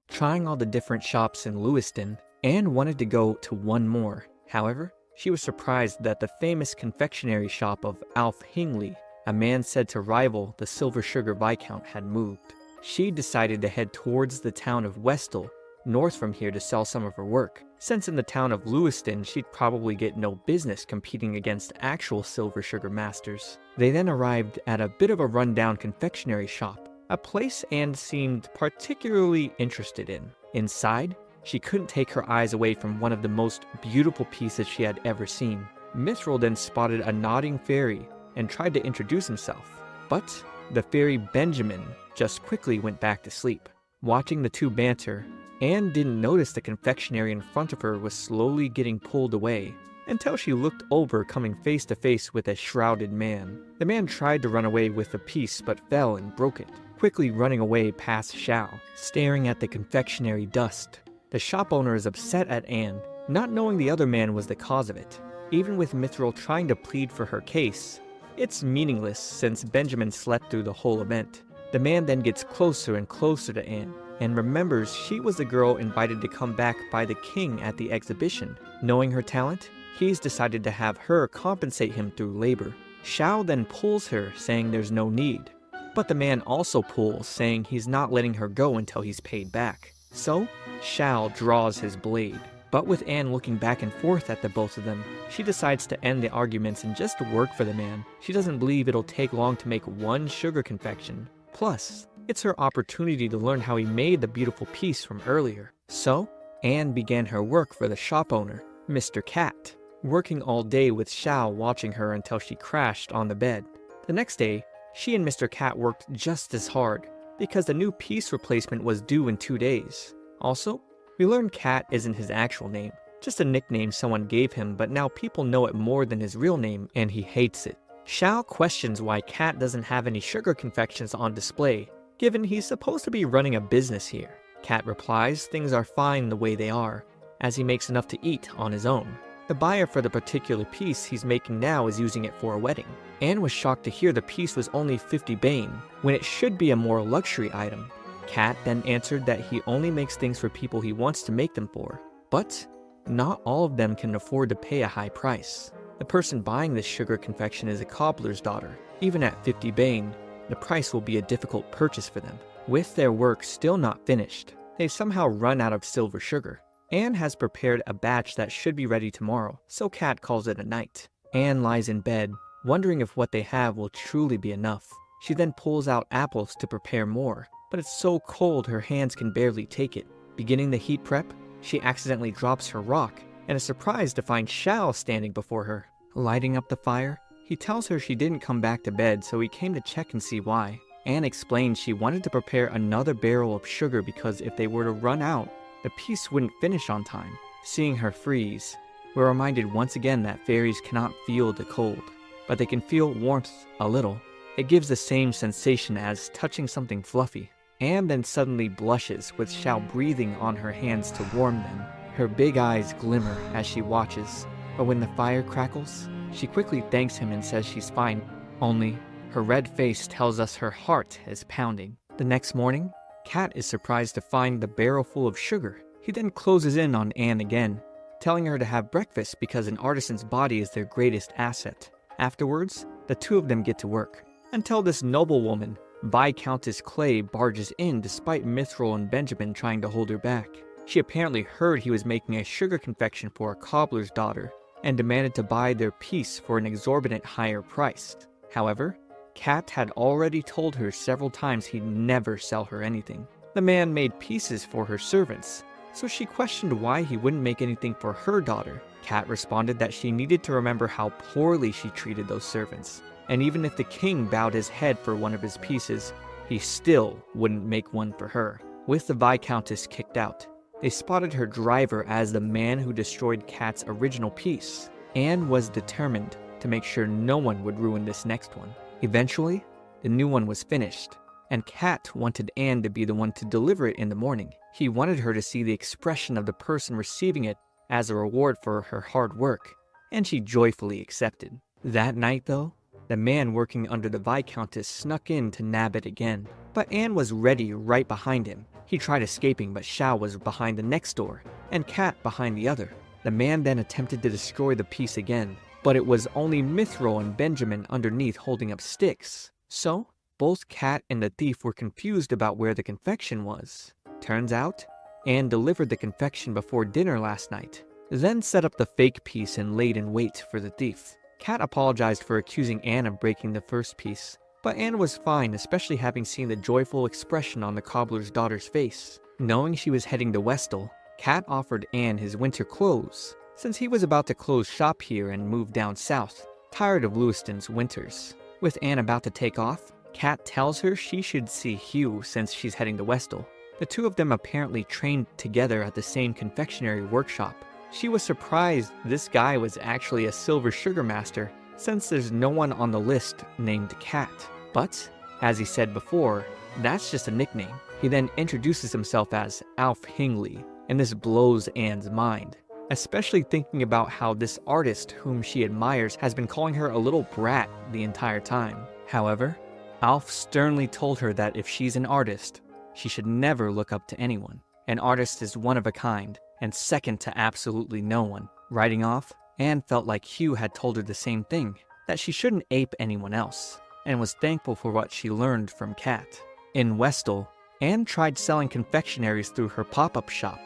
Trying all the different shops in Lewiston, Anne wanted to go to one more. However, she was surprised that the famous confectionery shop of Alf Hingley, a man said to rival the Silver Sugar Viscount, had moved. She decided to head towards the town of Westel, north from here, to sell some of her work, since in the town of Lewiston she'd probably get no business competing against actual silver sugar masters. They then arrived at a bit of a rundown confectionery shop, a place Anne seemed particularly interested in. Inside, she couldn't take her eyes away from one of the most beautiful pieces she had ever seen. Mithril then spotted a nodding fairy and tried to introduce himself, but the fairy Benjamin just quickly went back to sleep. Watching the two banter, Anne didn't notice the confectionery in front of her was slowly getting pulled away, until she looked over, coming face to face with a shrouded man. The man tried to run away with the piece but fell and broke it, quickly running away past Challe, staring at the confectionery dust. The shop owner is upset at Anne, not knowing the other man was the cause of it. Even with Mithril trying to plead for her case, it's meaningless since Benjamin slept through the whole event. The man then gets closer and closer to Anne, and remembers she was the girl invited to come back by the king at the exhibition. Knowing her talent, he's decided to have her compensate him through labor. Challe then pulls her, saying there's no need. But the man also pulls, saying he's not letting her go until he's paid back. So, Challe draws his blade. But with Anne looking back and forth at the both of them, she decides to end the arguments and just work for the man. She doesn't believe it'll take long to make one sugar confection. Plus, it's her opportunity to learn how he made the beautiful piece from earlier. So, Anne began her work for the shop owner, Mr. Cat, working all day with Challe watching her until she crashed on the bed. The next day, she and Mr. Cat worked just as hard, because the new piece replacement was due in 2 days. Also, we learned Cat isn't his actual name, just a nickname someone gave him, but now people know it more than his real name, and he hates it. Challe questions why Cat doesn't have any sugar confections on display, given he's supposed to be running a business here. Cat replies things are fine the way they are, as he makes enough to eat on his own. The buyer for the particular piece he's making now is using it for a wedding. Anne was shocked to hear the piece was only 50 Bane, when it should be a more luxury item. Cat then answered that he only makes things for people he wants to make them for, but not all of them can afford to pay a high price. The person buying this sugar confection is a cobbler's daughter. Even at 50 Bane, the price will be a difficult purchase for them. With their work still not finished, they've somehow run out of silver sugar. Anne has prepared a batch that should be ready tomorrow, so Cat calls it a night. Anne lies in bed, wondering if what they have will truly be enough. She then pulls out apples to prepare more, but it's so cold her hands can barely take it. Beginning the heat prep, she accidentally drops her rock, and is surprised to find Challe standing before her. Lighting up the fire, he tells her she didn't come back to bed, so he came to check and see why. Anne explains she wanted to prepare another barrel of sugar because if they were to run out, the piece wouldn't finish on time. Seeing her freeze, we're reminded once again that fairies cannot feel the cold, but they can feel warmth a little. It gives the same sensation as touching something fluffy. Anne then suddenly blushes, with Challe breathing on her hands to warm them. Her big eyes glimmer as she watches, but when the fire crackles, she quickly thanks him and says she's fine. Only, her red face tells us her heart is pounding. The next morning, Cat is surprised to find the barrel full of sugar. He then closes in on Anne again, telling her to have breakfast because an artisan's body is their greatest asset. Afterwards, the two of them get to work, until this noblewoman, Viscountess Clay, barges in despite Mithril and Benjamin trying to hold her back. She apparently heard he was making a sugar confection for a cobbler's daughter, and demanded to buy their piece for an exorbitant higher price. However, Cat had already told her several times he'd never sell her anything. The man made pieces for her servants, so she questioned why he wouldn't make anything for her daughter. Cat responded that she needed to remember how poorly she treated those servants, and even if the king bowed his head for one of his pieces, he still wouldn't make one for her. With the Viscountess kicked out, they spotted her driver as the man who destroyed Cat's original piece. Anne was determined to make sure no one would ruin this next one. Eventually, the new one was finished, and Cat wanted Anne to be the one to deliver it in the morning. He wanted her to see the expression of the person receiving it as a reward for her hard work, and she joyfully accepted. That night, though, the man working under the Viscountess snuck in to nab it again, but Anne was ready right behind him. He tried escaping, but Challe was behind the next door, and Cat behind the other. The man then attempted to destroy the piece again, but it was only Mithril and Benjamin underneath holding up sticks. So, both Cat and the thief were confused about where the confection was. Turns out, Anne delivered the confection before dinner last night, then set up the fake piece and laid in wait for the thief. Cat apologized for accusing Anne of breaking the first piece, but Anne was fine, especially having seen the joyful expression on the cobbler's daughter's face. Knowing she was heading to Westall, Cat offered Anne his winter clothes, since he was about to close shop here and move down south, tired of Lewiston's winters. With Anne about to take off, Cat tells her she should see Hugh since she's heading to Westall. The two of them apparently trained together at the same confectionery workshop. She was surprised this guy was actually a silver sugar master, since there's no one on the list named Cat. But, as he said before, that's just a nickname. He then introduces himself as Alf Hingley, and this blows Anne's mind, especially thinking about how this artist whom she admires has been calling her a little brat the entire time. However, Alf sternly told her that if she's an artist, she should never look up to anyone. An artist is one of a kind, and second to absolutely no one. Riding off, Anne felt like Hugh had told her the same thing, that she shouldn't ape anyone else, and was thankful for what she learned from Cat. In Westall, Anne tried selling confectionaries through her pop-up shop,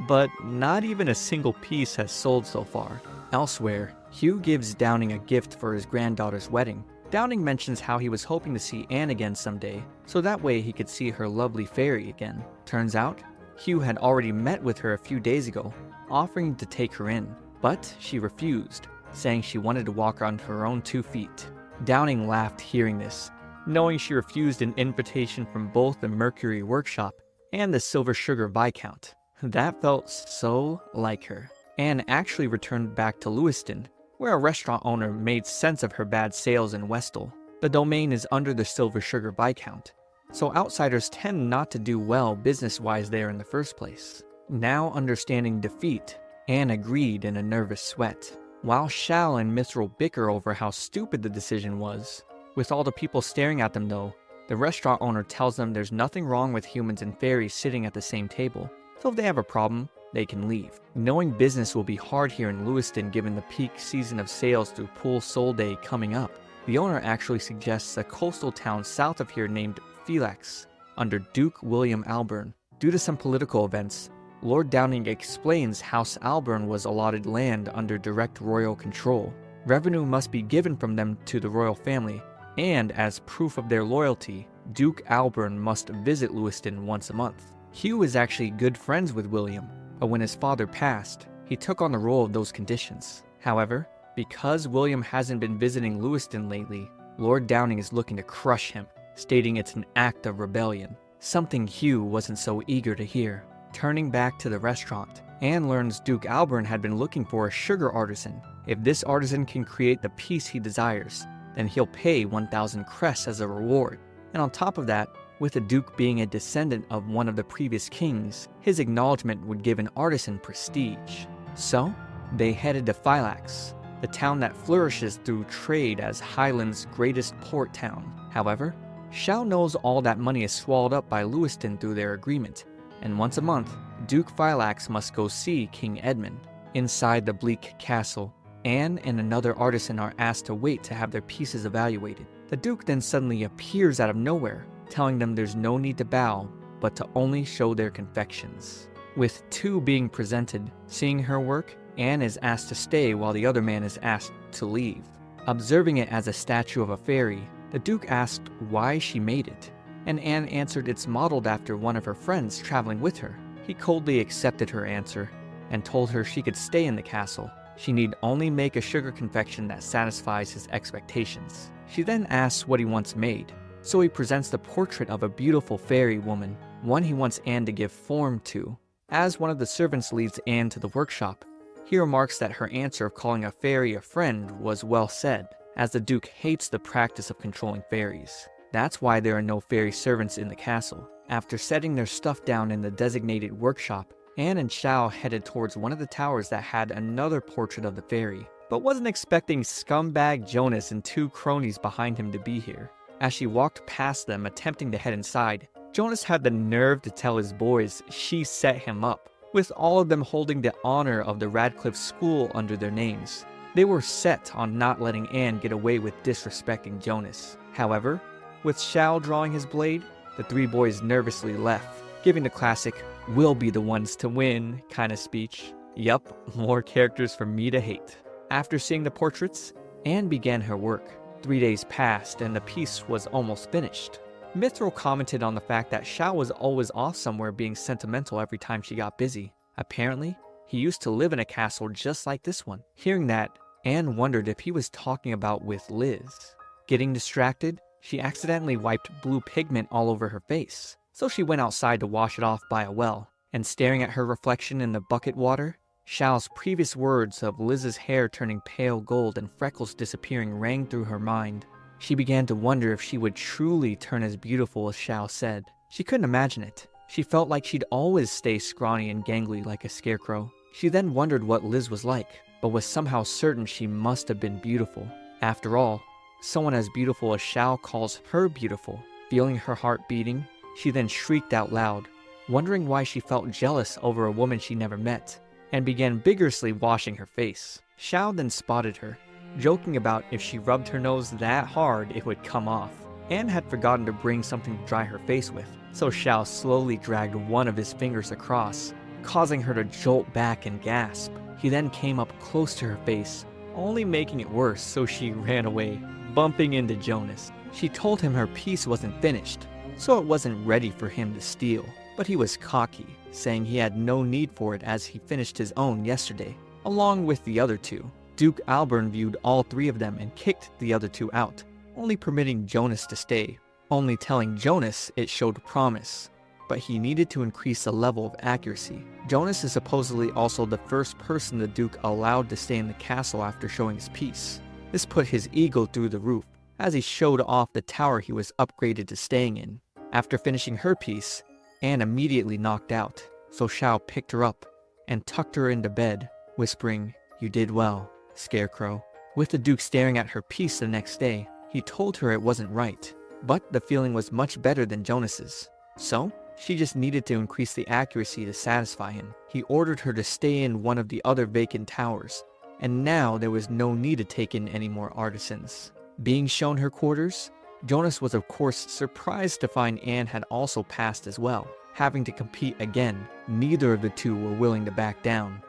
but not even a single piece has sold so far. Elsewhere, Hugh gives Downing a gift for his granddaughter's wedding. Downing mentions how he was hoping to see Anne again someday, so that way he could see her lovely fairy again. Turns out, Hugh had already met with her a few days ago, offering to take her in, but she refused, saying she wanted to walk on her own 2 feet. Downing laughed hearing this, knowing she refused an invitation from both the Mercury Workshop and the Silver Sugar Viscount. That felt so like her. Anne actually returned back to Lewiston, where a restaurant owner made sense of her bad sales in Westall. The domain is under the Silver Sugar Viscount, so outsiders tend not to do well business-wise there in the first place. Now understanding defeat, Anne agreed in a nervous sweat. While Challe and Mithril bicker over how stupid the decision was, with all the people staring at them though, the restaurant owner tells them there's nothing wrong with humans and fairies sitting at the same table, so if they have a problem, they can leave. Knowing business will be hard here in Lewiston given the peak season of sales through Pool Soul Day coming up, the owner actually suggests a coastal town south of here named Felix, under Duke William Alburn. Due to some political events, Lord Downing explains House Alburn was allotted land under direct royal control. Revenue must be given from them to the royal family, and as proof of their loyalty, Duke Alburn must visit Lewiston once a month. Hugh is actually good friends with William, but when his father passed, he took on the role of those conditions. However, because William hasn't been visiting Lewiston lately, Lord Downing is looking to crush him, stating it's an act of rebellion, something Hugh wasn't so eager to hear. Turning back to the restaurant, Anne learns Duke Alburn had been looking for a sugar artisan. If this artisan can create the piece he desires, then he'll pay 1,000 crests as a reward. And on top of that, with the Duke being a descendant of one of the previous kings, his acknowledgement would give an artisan prestige. So, they headed to Phylax, the town that flourishes through trade as Highland's greatest port town. However, Challe knows all that money is swallowed up by Lewiston through their agreement, and once a month, Duke Phylax must go see King Edmund. Inside the bleak castle, Anne and another artisan are asked to wait to have their pieces evaluated. The Duke then suddenly appears out of nowhere, telling them there's no need to bow, but to only show their confections. With two being presented, seeing her work, Anne is asked to stay while the other man is asked to leave. Observing it as a statue of a fairy, the Duke asked why she made it, and Anne answered it's modeled after one of her friends traveling with her. He coldly accepted her answer and told her she could stay in the castle. She need only make a sugar confection that satisfies his expectations. She then asks what he wants made, so he presents the portrait of a beautiful fairy woman, one he wants Anne to give form to. As one of the servants leads Anne to the workshop, he remarks that her answer of calling a fairy a friend was well said, as the Duke hates the practice of controlling fairies. That's why there are no fairy servants in the castle. After setting their stuff down in the designated workshop, Anne and Challe headed towards one of the towers that had another portrait of the fairy, but wasn't expecting scumbag Jonas and two cronies behind him to be here. As she walked past them attempting to head inside, Jonas had the nerve to tell his boys she set him up, with all of them holding the honor of the Radcliffe School under their names. They were set on not letting Anne get away with disrespecting Jonas. However, with Challe drawing his blade, the three boys nervously left, giving the classic, "We'll be the ones to win" kind of speech. Yup, more characters for me to hate. After seeing the portraits, Anne began her work. 3 days passed and the piece was almost finished. Mithril commented on the fact that Challe was always off somewhere being sentimental every time she got busy. Apparently, he used to live in a castle just like this one. Hearing that, Anne wondered if he was talking about with Liz. Getting distracted, she accidentally wiped blue pigment all over her face, so she went outside to wash it off by a well. And staring at her reflection in the bucket water, Challe's previous words of Liz's hair turning pale gold and freckles disappearing rang through her mind. She began to wonder if she would truly turn as beautiful as Challe said. She couldn't imagine it. She felt like she'd always stay scrawny and gangly like a scarecrow. She then wondered what Liz was like, but was somehow certain she must have been beautiful. After all, someone as beautiful as Challe calls her beautiful. Feeling her heart beating, she then shrieked out loud, wondering why she felt jealous over a woman she never met, and began vigorously washing her face. Challe then spotted her, joking about if she rubbed her nose that hard it would come off. Anne had forgotten to bring something to dry her face with, so Challe slowly dragged one of his fingers across, causing her to jolt back and gasp. He then came up close to her face, only making it worse, so she ran away, bumping into Jonas. She told him her piece wasn't finished, so it wasn't ready for him to steal. But he was cocky, saying he had no need for it as he finished his own yesterday, along with the other two. Duke Alburn viewed all three of them and kicked the other two out, only permitting Jonas to stay, only telling Jonas it showed promise. but he needed to increase the level of accuracy. Jonas is supposedly also the first person the Duke allowed to stay in the castle after showing his piece. This put his ego through the roof, as he showed off the tower he was upgraded to staying in. After finishing her piece, Anne immediately knocked out, so Challe picked her up and tucked her into bed, whispering, "You did well, Scarecrow." With the Duke staring at her piece the next day, he told her it wasn't right, but the feeling was much better than Jonas's. So, she just needed to increase the accuracy to satisfy him. He ordered her to stay in one of the other vacant towers, and now there was no need to take in any more artisans. Being shown her quarters, Jonas was of course surprised to find Anne had also passed as well. Having to compete again, neither of the two were willing to back down.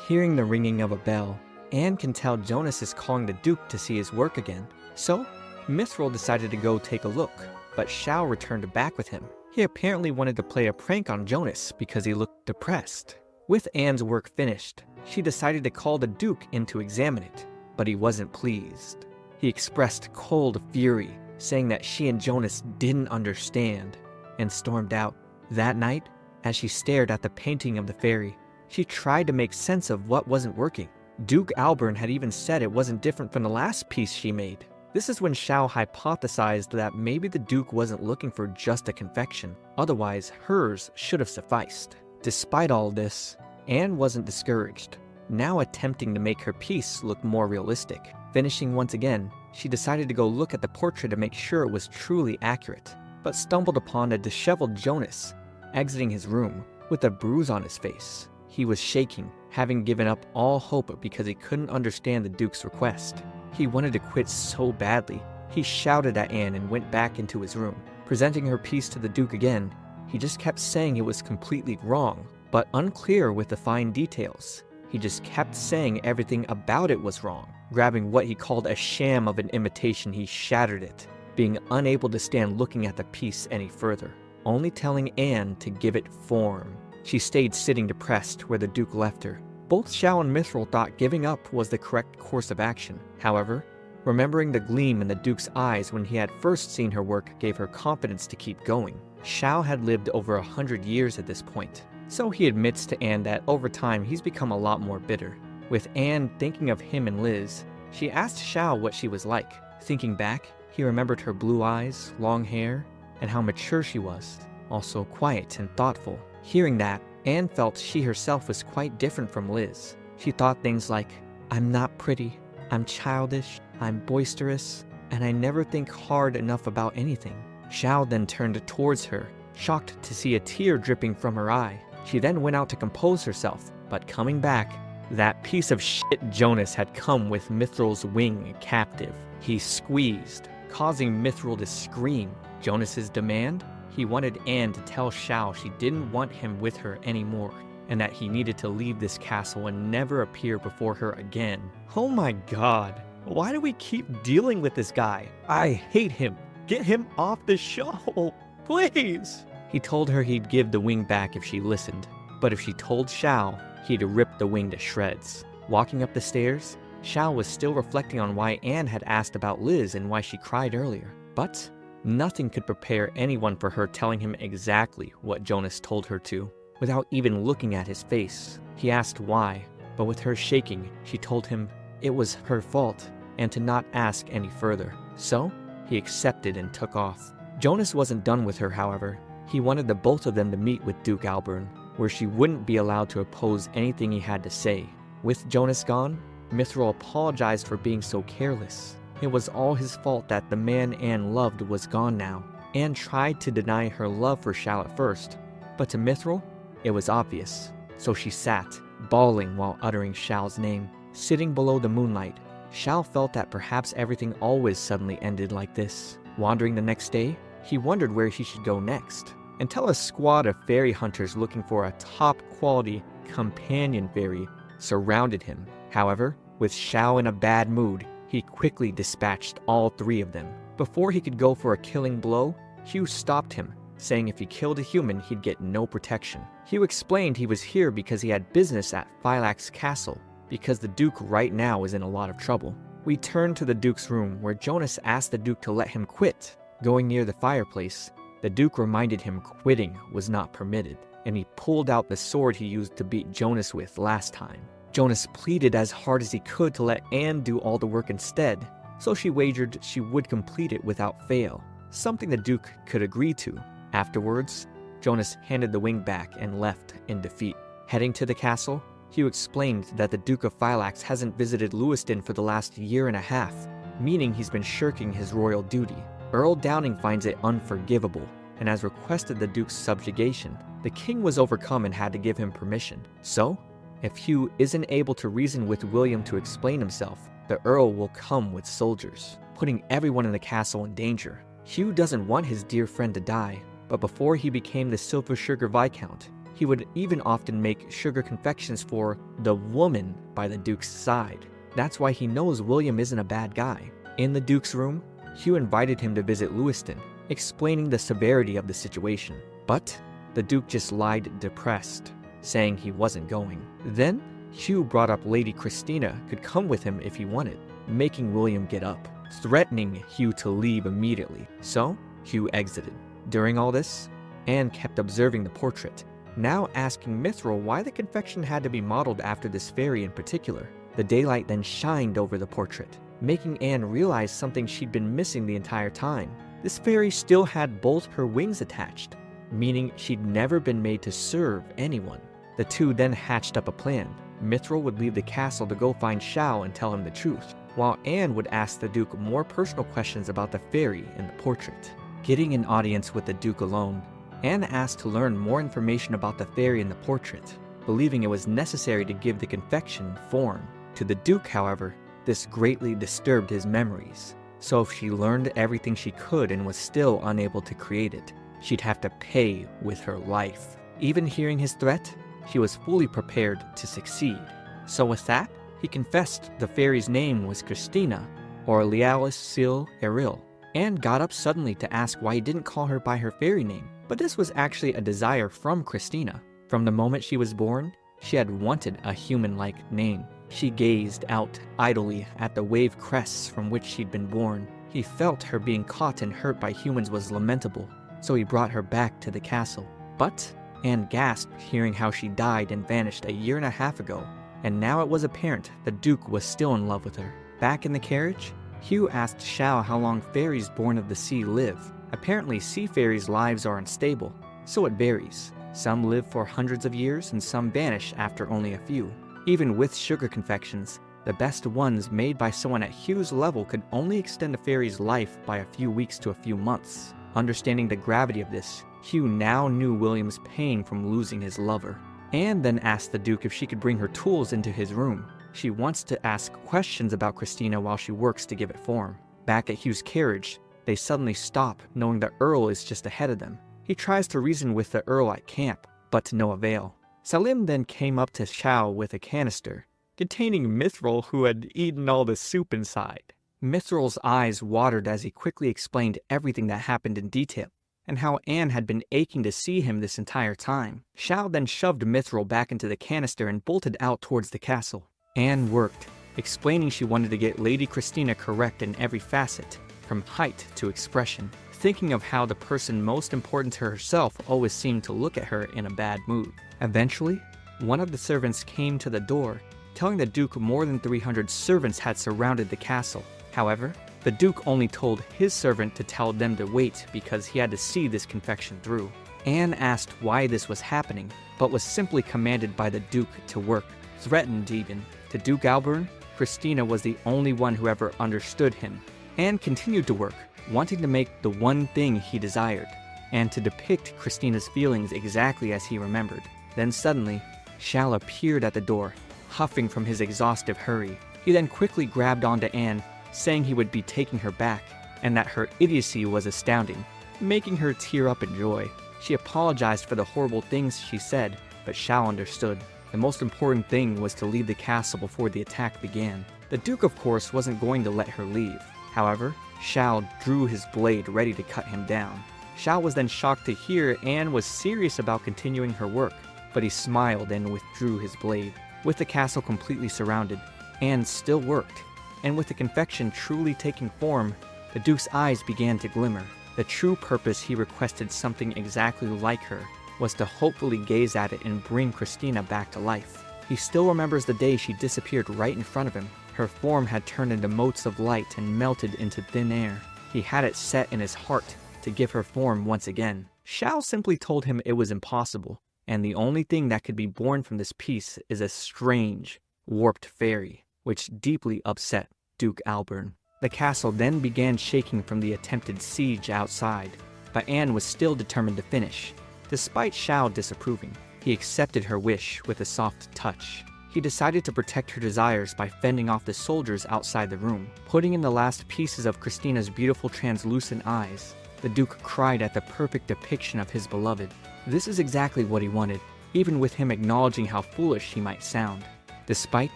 Hearing the ringing of a bell, Anne can tell Jonas is calling the Duke to see his work again. So, Mithril decided to go take a look, but Challe returned back with him. He apparently wanted to play a prank on Jonas because he looked depressed. With Anne's work finished, she decided to call the Duke in to examine it, but he wasn't pleased. He expressed cold fury, saying that she and Jonas didn't understand, and stormed out. That night, as she stared at the painting of the fairy, she tried to make sense of what wasn't working. Duke Alburn had even said it wasn't different from the last piece she made. This is when Challe hypothesized that maybe the Duke wasn't looking for just a confection, otherwise hers should have sufficed. Despite all this, Anne wasn't discouraged, now attempting to make her piece look more realistic. Finishing once again, she decided to go look at the portrait to make sure it was truly accurate, but stumbled upon a disheveled Jonas exiting his room with a bruise on his face. He was shaking, having given up all hope because he couldn't understand the Duke's request. He wanted to quit so badly. He shouted at Anne and went back into his room. Presenting her piece to the Duke again, he just kept saying it was completely wrong, but unclear with the fine details. He just kept saying everything about it was wrong. Grabbing what he called a sham of an imitation, he shattered it, being unable to stand looking at the piece any further, only telling Anne to give it form. She stayed sitting depressed where the Duke left her. Both Challe and Mithril thought giving up was the correct course of action. However, remembering the gleam in the Duke's eyes when he had first seen her work gave her confidence to keep going. Challe had lived over 100 years at this point, so he admits to Anne that over time he's become a lot more bitter. With Anne thinking of him and Liz, she asked Challe what she was like. Thinking back, he remembered her blue eyes, long hair, and how mature she was, also quiet and thoughtful. Hearing that, Anne felt she herself was quite different from Liz. She thought things like, "I'm not pretty, I'm childish, I'm boisterous, and I never think hard enough about anything." Challe then turned towards her, shocked to see a tear dripping from her eye. She then went out to compose herself, but coming back, that piece of shit Jonas had come with Mithril's wing captive. He squeezed, causing Mithril to scream. Jonas's demand? He wanted Anne to tell Challe she didn't want him with her anymore, and that he needed to leave this castle and never appear before her again. Oh my god, why do we keep dealing with this guy? I hate him. Get him off the show, please. He told her he'd give the wing back if she listened, but if she told Challe, he'd rip the wing to shreds. Walking up the stairs, Challe was still reflecting on why Anne had asked about Liz and why she cried earlier, but nothing could prepare anyone for her telling him exactly what Jonas told her to, without even looking at his face. He asked why, but with her shaking, she told him it was her fault and to not ask any further. So, he accepted and took off. Jonas wasn't done with her, however. He wanted the both of them to meet with Duke Alburn, where she wouldn't be allowed to oppose anything he had to say. With Jonas gone, Mithril apologized for being so careless. It was all his fault that the man Anne loved was gone now. Anne tried to deny her love for Challe at first, but to Mithril, it was obvious. So she sat, bawling while uttering Challe's name. Sitting below the moonlight, Challe felt that perhaps everything always suddenly ended like this. Wandering the next day, he wondered where he should go next, until a squad of fairy hunters looking for a top-quality companion fairy surrounded him. However, with Challe in a bad mood, he quickly dispatched all three of them. Before he could go for a killing blow, Hugh stopped him, saying if he killed a human, he'd get no protection. Hugh explained he was here because he had business at Phylax's castle, because the Duke right now was in a lot of trouble. We turned to the Duke's room, where Jonas asked the Duke to let him quit. Going near the fireplace, The Duke reminded him quitting was not permitted, and he pulled out the sword he used to beat Jonas with last time. Jonas pleaded as hard as he could to let Anne do all the work instead, so she wagered she would complete it without fail, something the Duke could agree to. Afterwards, Jonas handed the wing back and left in defeat. Heading to the castle, Hugh explained that the Duke of Phylax hasn't visited Lewiston for the last year and a half, meaning he's been shirking his royal duty. Earl Downing finds it unforgivable and has requested the Duke's subjugation. The king was overcome and had to give him permission. So, if Hugh isn't able to reason with William to explain himself, the Earl will come with soldiers, putting everyone in the castle in danger. Hugh doesn't want his dear friend to die, but before he became the Silver Sugar Viscount, he would even often make sugar confections for the woman by the Duke's side. That's why he knows William isn't a bad guy. In the Duke's room, Hugh invited him to visit Lewiston, explaining the severity of the situation. But the Duke just lied depressed, saying he wasn't going. Then, Hugh brought up Lady Christina could come with him if he wanted, making William get up, threatening Hugh to leave immediately. So, Hugh exited. During all this, Anne kept observing the portrait, now asking Mithril why the confection had to be modeled after this fairy in particular. The daylight then shined over the portrait, making Anne realize something she'd been missing the entire time. This fairy still had both her wings attached, meaning she'd never been made to serve anyone. The two then hatched up a plan. Mithril would leave the castle to go find Challe and tell him the truth, while Anne would ask the Duke more personal questions about the fairy in the portrait. Getting an audience with the Duke alone, Anne asked to learn more information about the fairy in the portrait, believing it was necessary to give the confection form. To the Duke, however, this greatly disturbed his memories, so if she learned everything she could and was still unable to create it, she'd have to pay with her life. Even hearing his threat, he was fully prepared to succeed. So with that, he confessed the fairy's name was Christina, or Lealis Sil Eril. Anne got up suddenly to ask why he didn't call her by her fairy name, but this was actually a desire from Christina. From the moment she was born, she had wanted a human-like name. She gazed out idly at the wave crests from which she'd been born. He felt her being caught and hurt by humans was lamentable, so he brought her back to the castle. But Anne gasped hearing how she died and vanished a year and a half ago, and now it was apparent the Duke was still in love with her. Back in the carriage, Hugh asked Challe how long fairies born of the sea live. Apparently, sea fairies' lives are unstable, so it varies. Some live for hundreds of years and some vanish after only a few. Even with sugar confections, the best ones made by someone at Hugh's level could only extend a fairy's life by a few weeks to a few months. Understanding the gravity of this, Hugh now knew William's pain from losing his lover. Anne then asked the Duke if she could bring her tools into his room. She wants to ask questions about Christina while she works to give it form. Back at Hugh's carriage, they suddenly stop, knowing the Earl is just ahead of them. He tries to reason with the Earl at camp, but to no avail. Salim then came up to Challe with a canister, containing Mithril, who had eaten all the soup inside. Mithril's eyes watered as he quickly explained everything that happened in detail, and how Anne had been aching to see him this entire time. Challe then shoved Mithril back into the canister and bolted out towards the castle. Anne worked, explaining she wanted to get Lady Christina correct in every facet, from height to expression, thinking of how the person most important to herself always seemed to look at her in a bad mood. Eventually, one of the servants came to the door, telling the Duke more than 300 servants had surrounded the castle. However, the Duke only told his servant to tell them to wait because he had to see this confection through. Anne asked why this was happening, but was simply commanded by the Duke to work, threatened even. To Duke Alburn, Christina was the only one who ever understood him. Anne continued to work, wanting to make the one thing he desired, and to depict Christina's feelings exactly as he remembered. Then suddenly, Challe appeared at the door, huffing from his exhaustive hurry. He then quickly grabbed onto Anne, saying he would be taking her back, and that her idiocy was astounding, making her tear up in joy. She apologized for the horrible things she said, but Challe understood. The most important thing was to leave the castle before the attack began. The Duke, of course, wasn't going to let her leave. However, Challe drew his blade ready to cut him down. Challe was then shocked to hear Anne was serious about continuing her work, but he smiled and withdrew his blade. With the castle completely surrounded, Anne still worked, and with the confection truly taking form, the Duke's eyes began to glimmer. The true purpose he requested something exactly like her was to hopefully gaze at it and bring Christina back to life. He still remembers the day she disappeared right in front of him. Her form had turned into motes of light and melted into thin air. He had it set in his heart to give her form once again. Challe simply told him it was impossible, and the only thing that could be born from this piece is a strange, warped fairy, which deeply upset Duke Alburn. The castle then began shaking from the attempted siege outside, but Anne was still determined to finish. Despite Challe disapproving, he accepted her wish with a soft touch. He decided to protect her desires by fending off the soldiers outside the room. Putting in the last pieces of Christina's beautiful translucent eyes, the Duke cried at the perfect depiction of his beloved. This is exactly what he wanted, even with him acknowledging how foolish he might sound. Despite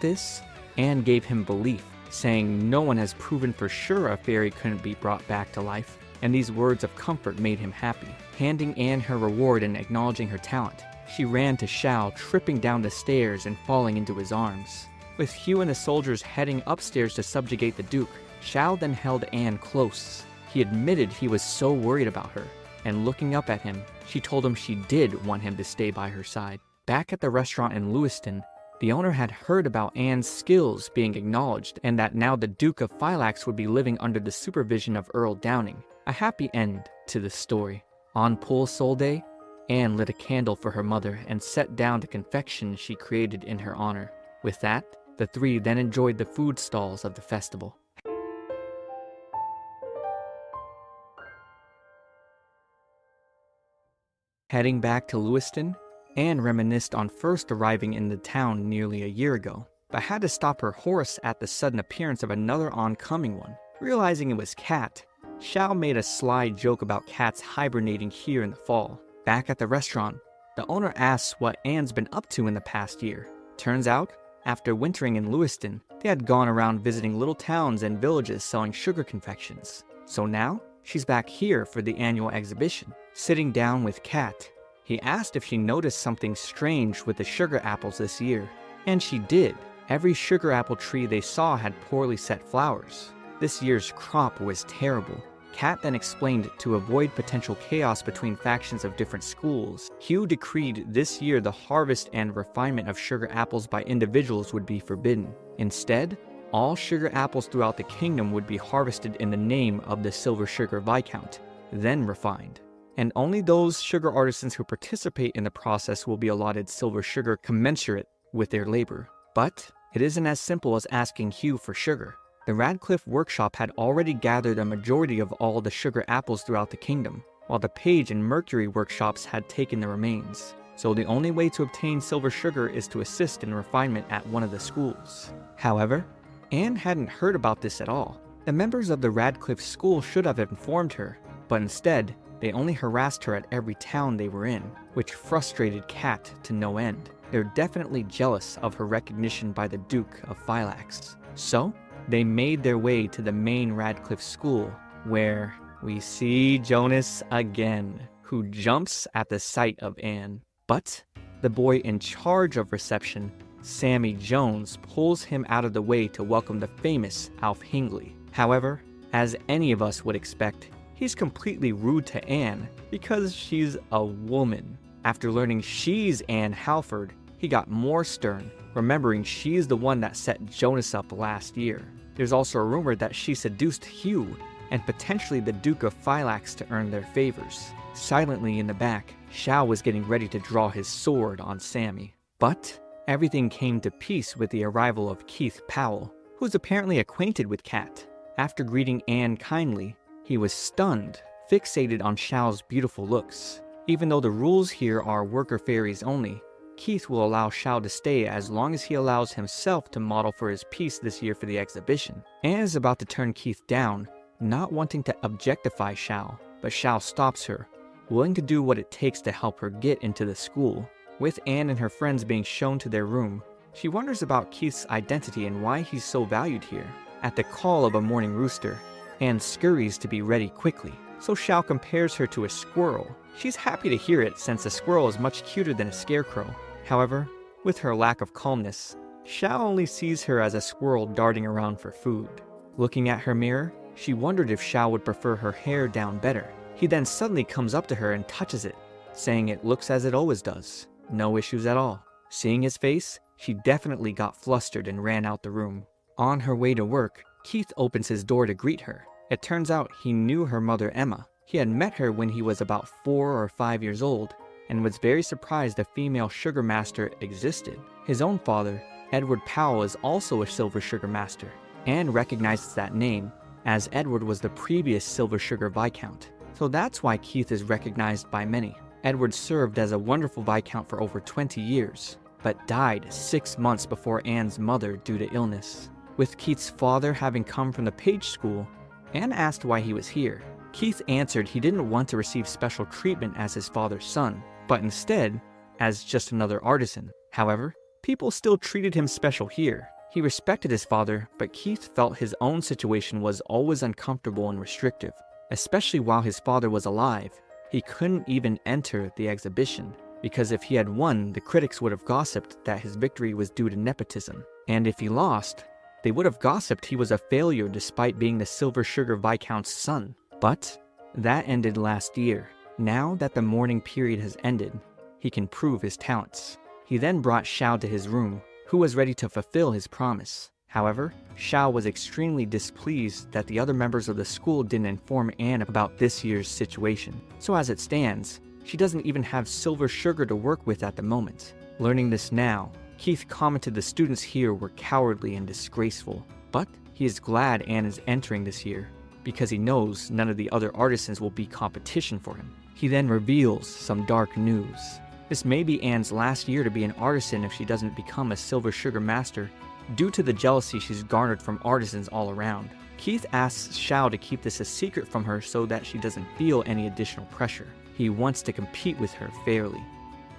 this, Anne gave him belief, saying no one has proven for sure a fairy couldn't be brought back to life, and these words of comfort made him happy. Handing Anne her reward and acknowledging her talent, she ran to Challe, tripping down the stairs and falling into his arms. With Hugh and the soldiers heading upstairs to subjugate the Duke, Challe then held Anne close. He admitted he was so worried about her, and looking up at him, she told him she did want him to stay by her side. Back at the restaurant in Lewiston, the owner had heard about Anne's skills being acknowledged and that now the Duke of Phylax would be living under the supervision of Earl Downing. A happy end to this story. On Pool Sol Day, Anne lit a candle for her mother and set down the confection she created in her honor. With that, the three then enjoyed the food stalls of the festival. Heading back to Lewiston, Anne reminisced on first arriving in the town nearly a year ago, but had to stop her horse at the sudden appearance of another oncoming one. Realizing it was Cat, Challe made a sly joke about cats hibernating here in the fall. Back at the restaurant, the owner asks what Anne's been up to in the past year. Turns out, after wintering in Lewiston, they had gone around visiting little towns and villages selling sugar confections. So now, she's back here for the annual exhibition. Sitting down with Kat, he asked if she noticed something strange with the sugar apples this year. And she did. Every sugar apple tree they saw had poorly set flowers. This year's crop was terrible. Kat then explained to avoid potential chaos between factions of different schools, Hugh decreed this year the harvest and refinement of sugar apples by individuals would be forbidden. Instead, all sugar apples throughout the kingdom would be harvested in the name of the Silver Sugar Viscount, then refined. And only those sugar artisans who participate in the process will be allotted silver sugar commensurate with their labor. But it isn't as simple as asking Hugh for sugar. The Radcliffe workshop had already gathered a majority of all the sugar apples throughout the kingdom, while the Page and Mercury workshops had taken the remains. So the only way to obtain silver sugar is to assist in refinement at one of the schools. However, Anne hadn't heard about this at all. The members of the Radcliffe school should have informed her, but instead, they only harassed her at every town they were in, which frustrated Kat to no end. They're definitely jealous of her recognition by the Duke of Phylax. So, they made their way to the main Radcliffe school, where we see Jonas again, who jumps at the sight of Anne. But the boy in charge of reception, Sammy Jones, pulls him out of the way to welcome the famous Alf Hingley. However, as any of us would expect, he's completely rude to Anne because she's a woman. After learning she's Anne Halford, he got more stern, remembering she's the one that set Jonas up last year. There's also a rumor that she seduced Hugh and potentially the Duke of Phylax to earn their favors. Silently in the back, Challe was getting ready to draw his sword on Sammy. But everything came to peace with the arrival of Keith Powell, who's apparently acquainted with Kat. After greeting Anne kindly, he was stunned, fixated on Challe's beautiful looks. Even though the rules here are worker fairies only, Keith will allow Challe to stay as long as he allows himself to model for his piece this year for the exhibition. Anne is about to turn Keith down, not wanting to objectify Challe, but Challe stops her, willing to do what it takes to help her get into the school. With Anne and her friends being shown to their room, she wonders about Keith's identity and why he's so valued here. At the call of a morning rooster, Anne scurries to be ready quickly, so Challe compares her to a squirrel. She's happy to hear it since a squirrel is much cuter than a scarecrow. However, with her lack of calmness, Challe only sees her as a squirrel darting around for food. Looking at her mirror, she wondered if Challe would prefer her hair down better. He then suddenly comes up to her and touches it, saying it looks as it always does. No issues at all. Seeing his face, she definitely got flustered and ran out the room. On her way to work, Keith opens his door to greet her. It turns out he knew her mother Emma. He had met her when he was about 4 or 5 years old and was very surprised a female sugar master existed. His own father, Edward Powell, is also a silver sugar master. Anne recognizes that name, as Edward was the previous silver sugar viscount. So that's why Keith is recognized by many. Edward served as a wonderful viscount for over 20 years, but died 6 months before Anne's mother due to illness. With Keith's father having come from the page school, Anne asked why he was here. Keith answered he didn't want to receive special treatment as his father's son, but instead, as just another artisan. However, people still treated him special here. He respected his father, but Keith felt his own situation was always uncomfortable and restrictive, especially while his father was alive. He couldn't even enter the exhibition, because if he had won, the critics would have gossiped that his victory was due to nepotism. And if he lost, they would have gossiped he was a failure despite being the Silver Sugar Viscount's son. But that ended last year. Now that the mourning period has ended, he can prove his talents. He then brought Challe to his room, who was ready to fulfill his promise. However, Challe was extremely displeased that the other members of the school didn't inform Anne about this year's situation. So as it stands, she doesn't even have silver sugar to work with at the moment. Learning this now, Keith commented the students here were cowardly and disgraceful, but he is glad Anne is entering this year, because he knows none of the other artisans will be competition for him. He then reveals some dark news. This may be Anne's last year to be an artisan if she doesn't become a silver sugar master, due to the jealousy she's garnered from artisans all around. Keith asks Challe to keep this a secret from her so that she doesn't feel any additional pressure. He wants to compete with her fairly.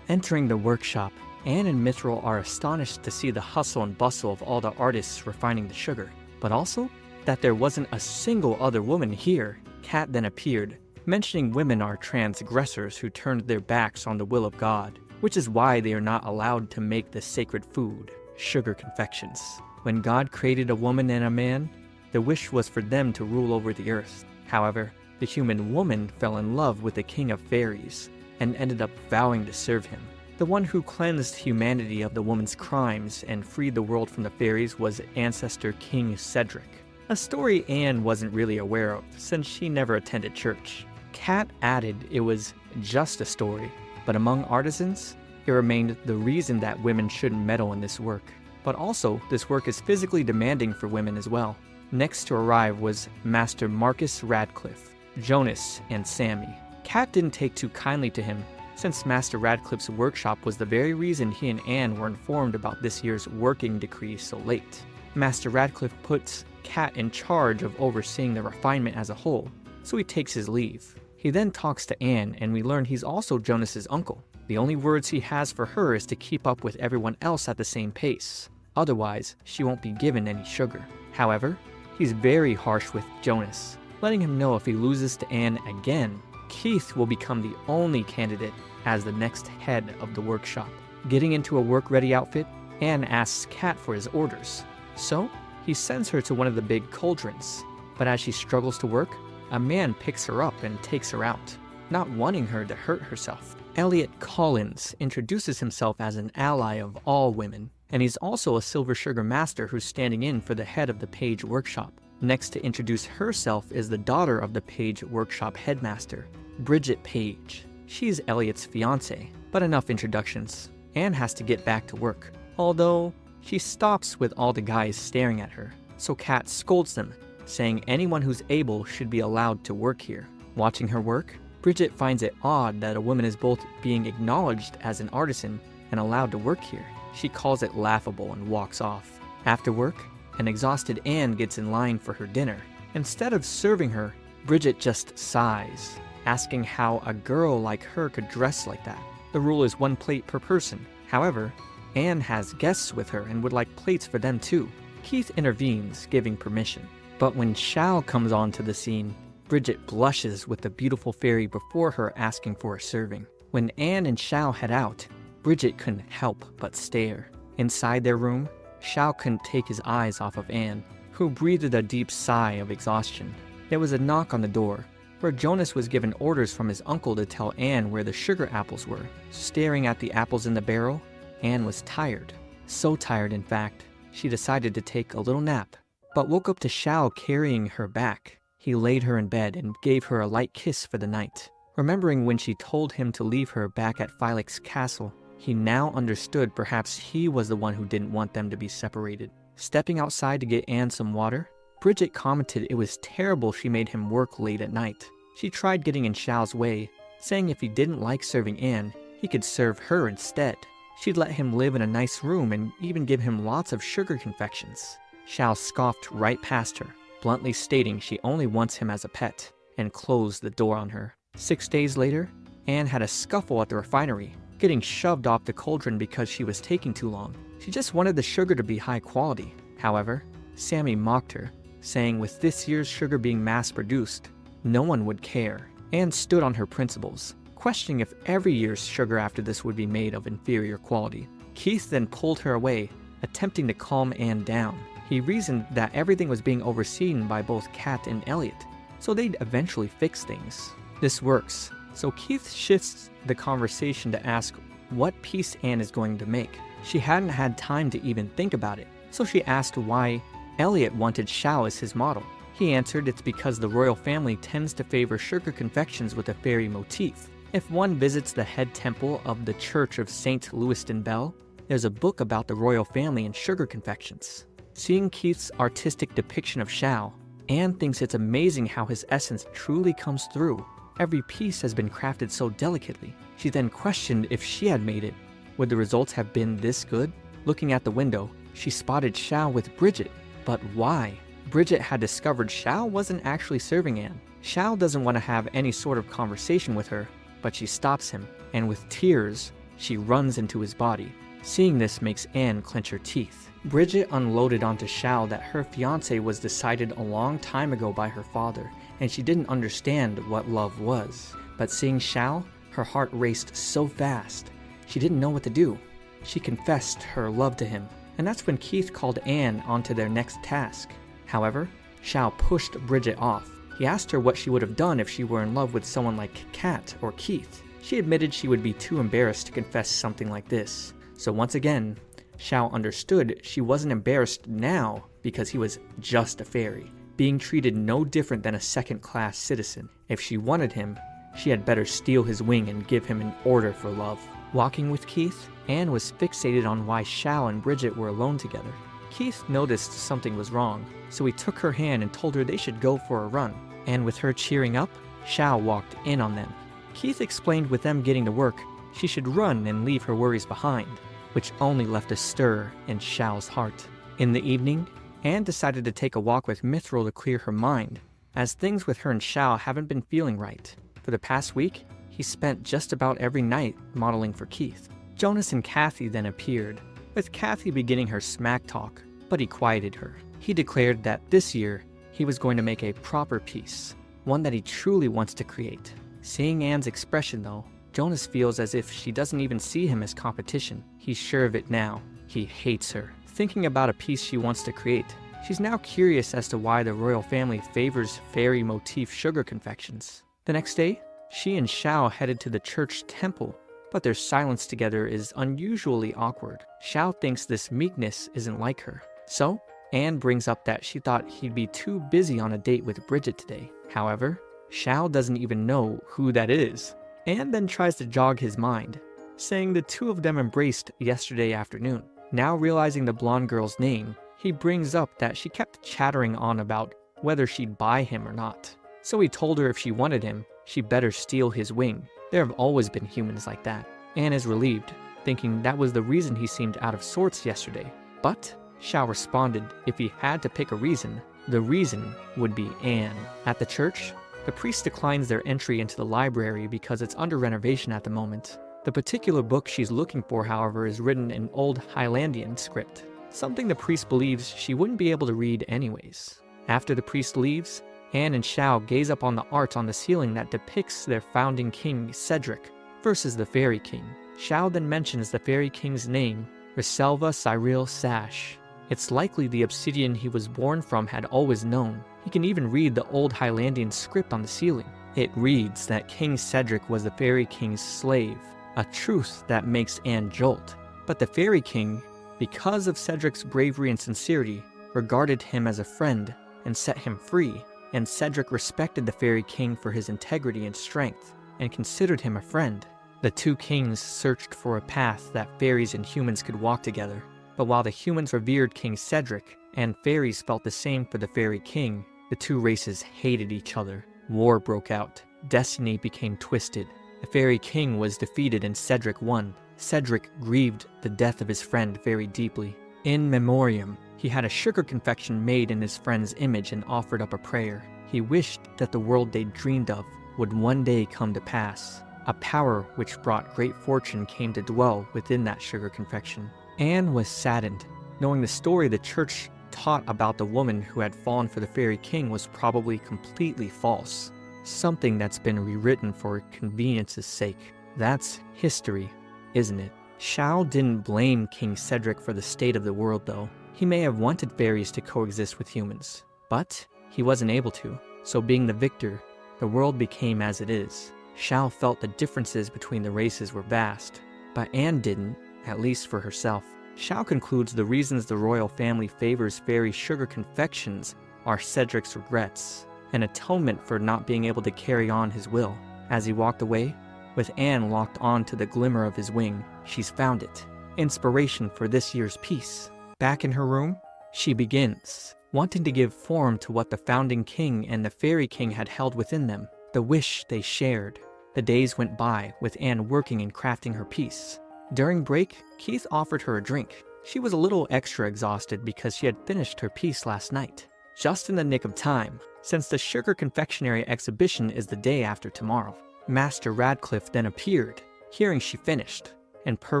Entering the workshop, Anne and Mithril are astonished to see the hustle and bustle of all the artists refining the sugar, but also that there wasn't a single other woman here. Kat then appeared, mentioning women are transgressors who turned their backs on the will of God, which is why they are not allowed to make the sacred food, sugar confections. When God created a woman and a man, the wish was for them to rule over the earth. However, the human woman fell in love with the king of fairies and ended up vowing to serve him. The one who cleansed humanity of the woman's crimes and freed the world from the fairies was ancestor King Cedric, a story Anne wasn't really aware of since she never attended church. Kat added it was just a story, but among artisans, it remained the reason that women shouldn't meddle in this work. But also, this work is physically demanding for women as well. Next to arrive was Master Marcus Radcliffe, Jonas, and Sammy. Kat didn't take too kindly to him, since Master Radcliffe's workshop was the very reason he and Anne were informed about this year's working decree so late. Master Radcliffe puts Kat in charge of overseeing the refinement as a whole, so he takes his leave. He then talks to Anne, and we learn he's also Jonas's uncle. The only words he has for her is to keep up with everyone else at the same pace. Otherwise, she won't be given any sugar. However, he's very harsh with Jonas, letting him know if he loses to Anne again, Keith will become the only candidate as the next head of the workshop. Getting into a work-ready outfit, Anne asks Kat for his orders. So, he sends her to one of the big cauldrons. But as she struggles to work, a man picks her up and takes her out, not wanting her to hurt herself. Elliot Collins introduces himself as an ally of all women, and he's also a silver sugar master who's standing in for the head of the Page Workshop. Next to introduce herself is the daughter of the Page Workshop headmaster, Bridget Page. She's Elliot's fiancée, but enough introductions. Anne has to get back to work, although she stops with all the guys staring at her, so Kat scolds them, saying anyone who's able should be allowed to work here. Watching her work, Bridget finds it odd that a woman is both being acknowledged as an artisan and allowed to work here. She calls it laughable and walks off. After work, an exhausted Anne gets in line for her dinner. Instead of serving her, Bridget just sighs, asking how a girl like her could dress like that. The rule is 1 plate per person. However, Anne has guests with her and would like plates for them too. Keith intervenes, giving permission. But when Challe comes onto the scene, Bridget blushes with the beautiful fairy before her asking for a serving. When Anne and Challe head out, Bridget couldn't help but stare. Inside their room, Challe couldn't take his eyes off of Anne, who breathed a deep sigh of exhaustion. There was a knock on the door, where Jonas was given orders from his uncle to tell Anne where the sugar apples were. Staring at the apples in the barrel, Anne was tired. So tired, in fact, she decided to take a little nap, but woke up to Challe carrying her back. He laid her in bed and gave her a light kiss for the night. Remembering when she told him to leave her back at Felix's castle, he now understood perhaps he was the one who didn't want them to be separated. Stepping outside to get Anne some water, Bridget commented it was terrible she made him work late at night. She tried getting in Challe's way, saying if he didn't like serving Anne, he could serve her instead. She'd let him live in a nice room and even give him lots of sugar confections. Challe scoffed right past her, bluntly stating she only wants him as a pet, and closed the door on her. 6 days later, Anne had a scuffle at the refinery, getting shoved off the cauldron because she was taking too long. She just wanted the sugar to be high quality. However, Sammy mocked her, saying with this year's sugar being mass-produced, no one would care. Anne stood on her principles, questioning if every year's sugar after this would be made of inferior quality. Keith then pulled her away, attempting to calm Anne down. He reasoned that everything was being overseen by both Kat and Elliot, so they'd eventually fix things. This works, so Keith shifts the conversation to ask what piece Anne is going to make. She hadn't had time to even think about it, so she asked why Elliot wanted Challe as his model. He answered it's because the royal family tends to favor sugar confections with a fairy motif. If one visits the head temple of the Church of St. Lewiston Bell, there's a book about the royal family and sugar confections. Seeing Keith's artistic depiction of Challe, Anne thinks it's amazing how his essence truly comes through. Every piece has been crafted so delicately. She then questioned if she had made it. Would the results have been this good? Looking at the window, she spotted Challe with Bridget. But why? Bridget had discovered Challe wasn't actually serving Anne. Challe doesn't want to have any sort of conversation with her, but she stops him, and with tears, she runs into his body. Seeing this makes Anne clench her teeth. Bridget unloaded onto Challe that her fiancé was decided a long time ago by her father, and she didn't understand what love was. But seeing Challe, her heart raced so fast, she didn't know what to do. She confessed her love to him, and that's when Keith called Anne onto their next task. However, Challe pushed Bridget off. He asked her what she would have done if she were in love with someone like Kat or Keith. She admitted she would be too embarrassed to confess something like this. So once again, Challe understood she wasn't embarrassed now because he was just a fairy, being treated no different than a second-class citizen. If she wanted him, she had better steal his wing and give him an order for love. Walking with Keith, Anne was fixated on why Challe and Bridget were alone together. Keith noticed something was wrong, so he took her hand and told her they should go for a run. And with her cheering up, Challe walked in on them. Keith explained with them getting to work, she should run and leave her worries behind, which only left a stir in Challe's heart. In the evening, Anne decided to take a walk with Mithril to clear her mind, as things with her and Challe haven't been feeling right. For the past week, he spent just about every night modeling for Keith. Jonas and Kathy then appeared, with Kathy beginning her smack talk, but he quieted her. He declared that this year, he was going to make a proper piece, one that he truly wants to create. Seeing Anne's expression though, Jonas feels as if she doesn't even see him as competition. He's sure of it now. He hates her. Thinking about a piece she wants to create, she's now curious as to why the royal family favors fairy motif sugar confections. The next day, she and Challe headed to the church temple, but their silence together is unusually awkward. Challe thinks this meekness isn't like her. So, Anne brings up that she thought he'd be too busy on a date with Bridget today. However, Challe doesn't even know who that is. Anne then tries to jog his mind, saying the two of them embraced yesterday afternoon. Now realizing the blonde girl's name, he brings up that she kept chattering on about whether she'd buy him or not. So he told her if she wanted him, she better steal his wing. There have always been humans like that. Anne is relieved, thinking that was the reason he seemed out of sorts yesterday. But Challe responded if he had to pick a reason, the reason would be Anne. At the church, the priest declines their entry into the library because it's under renovation at the moment. The particular book she's looking for, however, is written in old Highlandian script, something the priest believes she wouldn't be able to read anyways. After the priest leaves, Anne and Challe gaze up on the art on the ceiling that depicts their founding king, Cedric, versus the Fairy King. Challe then mentions the Fairy King's name, Riselva Cyril Sash. It's likely the Obsidian he was born from had always known. He can even read the old Highlandian script on the ceiling. It reads that King Cedric was the Fairy King's slave, a truth that makes Anne jolt. But the Fairy King, because of Cedric's bravery and sincerity, regarded him as a friend and set him free, and Cedric respected the Fairy King for his integrity and strength, and considered him a friend. The two kings searched for a path that fairies and humans could walk together. But while the humans revered King Cedric, and fairies felt the same for the Fairy King, the two races hated each other. War broke out. Destiny became twisted. The Fairy King was defeated and Cedric won. Cedric grieved the death of his friend very deeply. In memoriam, he had a sugar confection made in his friend's image and offered up a prayer. He wished that the world they dreamed of would one day come to pass. A power which brought great fortune came to dwell within that sugar confection. Anne was saddened, knowing the story the church taught about the woman who had fallen for the Fairy King was probably completely false. Something that's been rewritten for convenience's sake. That's history, isn't it? Challe didn't blame King Cedric for the state of the world though. He may have wanted fairies to coexist with humans, but he wasn't able to. So being the victor, the world became as it is. Challe felt the differences between the races were vast, but Anne didn't, at least for herself. Challe concludes the reasons the royal family favors fairy sugar confections are Cedric's regrets, an atonement for not being able to carry on his will. As he walked away, with Anne locked on to the glimmer of his wing, she's found it. Inspiration for this year's piece. Back in her room, she begins, wanting to give form to what the founding king and the Fairy King had held within them, the wish they shared. The days went by, with Anne working and crafting her piece. During break, Keith offered her a drink. She was a little extra exhausted because she had finished her piece last night. Just in the nick of time, since the Sugar Confectionery Exhibition is the day after tomorrow. Master Radcliffe then appeared, hearing she finished, and per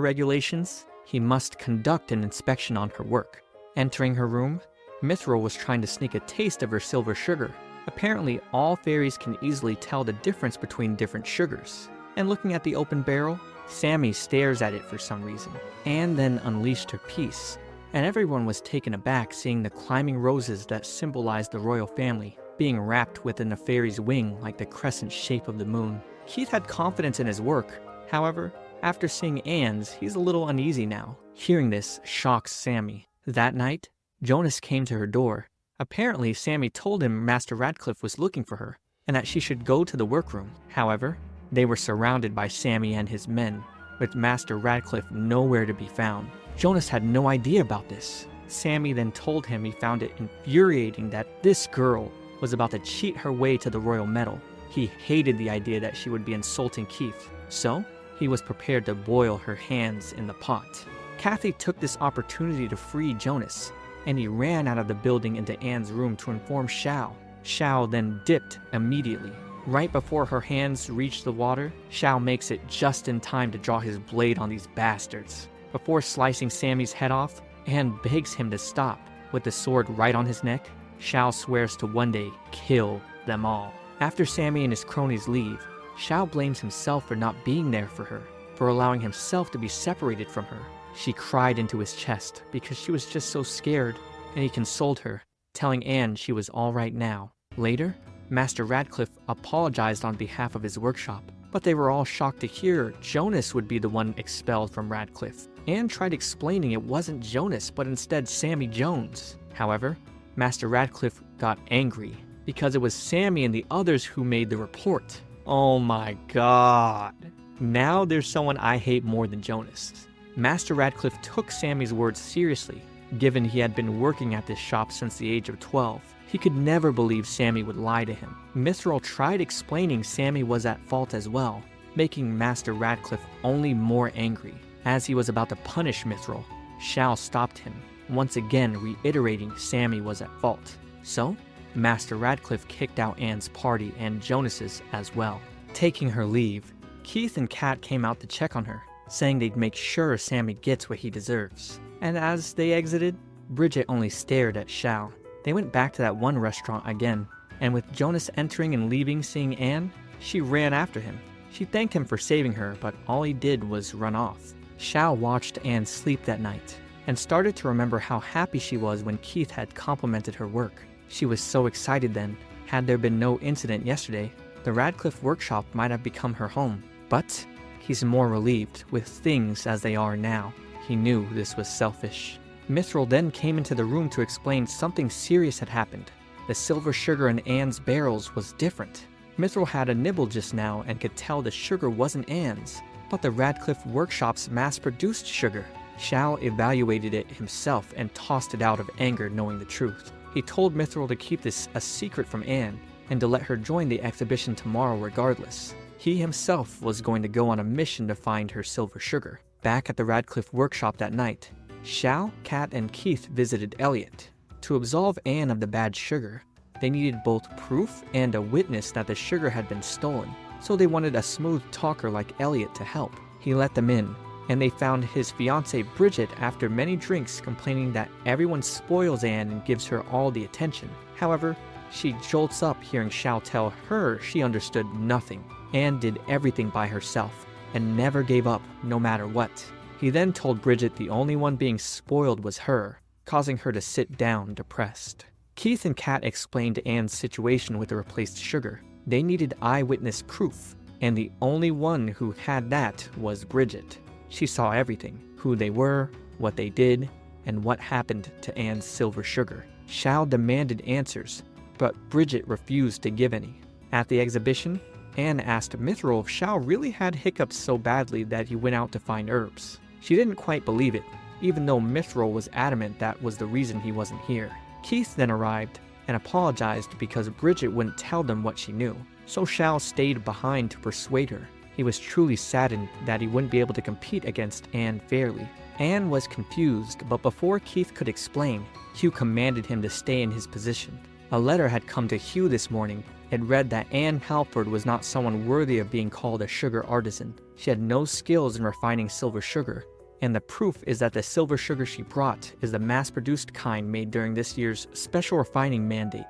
regulations, he must conduct an inspection on her work. Entering her room, Mithril was trying to sneak a taste of her silver sugar. Apparently, all fairies can easily tell the difference between different sugars. And looking at the open barrel, Sammy stares at it for some reason. Anne then unleashed her piece, and everyone was taken aback seeing the climbing roses that symbolized the royal family being wrapped within a fairy's wing like the crescent shape of the moon. Keith had confidence in his work. However, after seeing Anne's, he's a little uneasy now. Hearing this shocks Sammy. That night, Jonas came to her door. Apparently, Sammy told him Master Radcliffe was looking for her, and that she should go to the workroom. However, they were surrounded by Sammy and his men, with Master Radcliffe nowhere to be found. Jonas had no idea about this. Sammy then told him he found it infuriating that this girl was about to cheat her way to the royal medal. He hated the idea that she would be insulting Keith, so he was prepared to boil her hands in the pot. Kathy took this opportunity to free Jonas, and he ran out of the building into Anne's room to inform Challe. Challe then dipped immediately. Right before her hands reach the water, Challe makes it just in time to draw his blade on these bastards. Before slicing Sammy's head off, Anne begs him to stop. With the sword right on his neck, Challe swears to one day kill them all. After Sammy and his cronies leave, Challe blames himself for not being there for her, for allowing himself to be separated from her. She cried into his chest because she was just so scared, and he consoled her, telling Anne she was all right now. Later, Master Radcliffe apologized on behalf of his workshop, but they were all shocked to hear Jonas would be the one expelled from Radcliffe. Anne tried explaining it wasn't Jonas, but instead Sammy Jones. However, Master Radcliffe got angry because it was Sammy and the others who made the report. Oh my god. Now there's someone I hate more than Jonas. Master Radcliffe took Sammy's words seriously, given he had been working at this shop since the age of 12. He could never believe Sammy would lie to him. Mithril tried explaining Sammy was at fault as well, making Master Radcliffe only more angry. As he was about to punish Mithril, Challe stopped him, once again reiterating Sammy was at fault. So, Master Radcliffe kicked out Anne's party and Jonas's as well. Taking her leave, Keith and Kat came out to check on her, saying they'd make sure Sammy gets what he deserves. And as they exited, Bridget only stared at Challe. They went back to that one restaurant again, and with Jonas entering and leaving seeing Anne, she ran after him. She thanked him for saving her, but all he did was run off. Challe watched Anne sleep that night, and started to remember how happy she was when Keith had complimented her work. She was so excited then. Had there been no incident yesterday, The Radcliffe workshop might have become her home, but he's more relieved with things as they are now. He knew this was selfish. Mithril then came into the room to explain something serious had happened. The silver sugar in Anne's barrels was different. Mithril had a nibble just now and could tell the sugar wasn't Anne's, but the Radcliffe workshop's mass-produced sugar. Challe evaluated it himself and tossed it out of anger knowing the truth. He told Mithril to keep this a secret from Anne and to let her join the exhibition tomorrow regardless. He himself was going to go on a mission to find her silver sugar. Back at the Radcliffe workshop that night, Challe, Kat, and Keith visited Elliot. To absolve Anne of the bad sugar, they needed both proof and a witness that the sugar had been stolen, so they wanted a smooth talker like Elliot to help. He let them in, and they found his fiancée Bridget after many drinks complaining that everyone spoils Anne and gives her all the attention. However, she jolts up hearing Challe tell her she understood nothing. Anne did everything by herself and never gave up no matter what. He then told Bridget the only one being spoiled was her, causing her to sit down depressed. Keith and Kat explained Anne's situation with the replaced sugar. They needed eyewitness proof, and the only one who had that was Bridget. She saw everything, who they were, what they did, and what happened to Anne's silver sugar. Challe demanded answers, but Bridget refused to give any. At the exhibition, Anne asked Mithril if Challe really had hiccups so badly that he went out to find herbs. She didn't quite believe it, even though Mithril was adamant that was the reason he wasn't here. Keith then arrived and apologized because Bridget wouldn't tell them what she knew, so Challe stayed behind to persuade her. He was truly saddened that he wouldn't be able to compete against Anne fairly. Anne was confused, but before Keith could explain, Hugh commanded him to stay in his position. A letter had come to Hugh this morning. It read that Anne Halford was not someone worthy of being called a sugar artisan. She had no skills in refining silver sugar, and the proof is that the silver sugar she brought is the mass-produced kind made during this year's special refining mandate.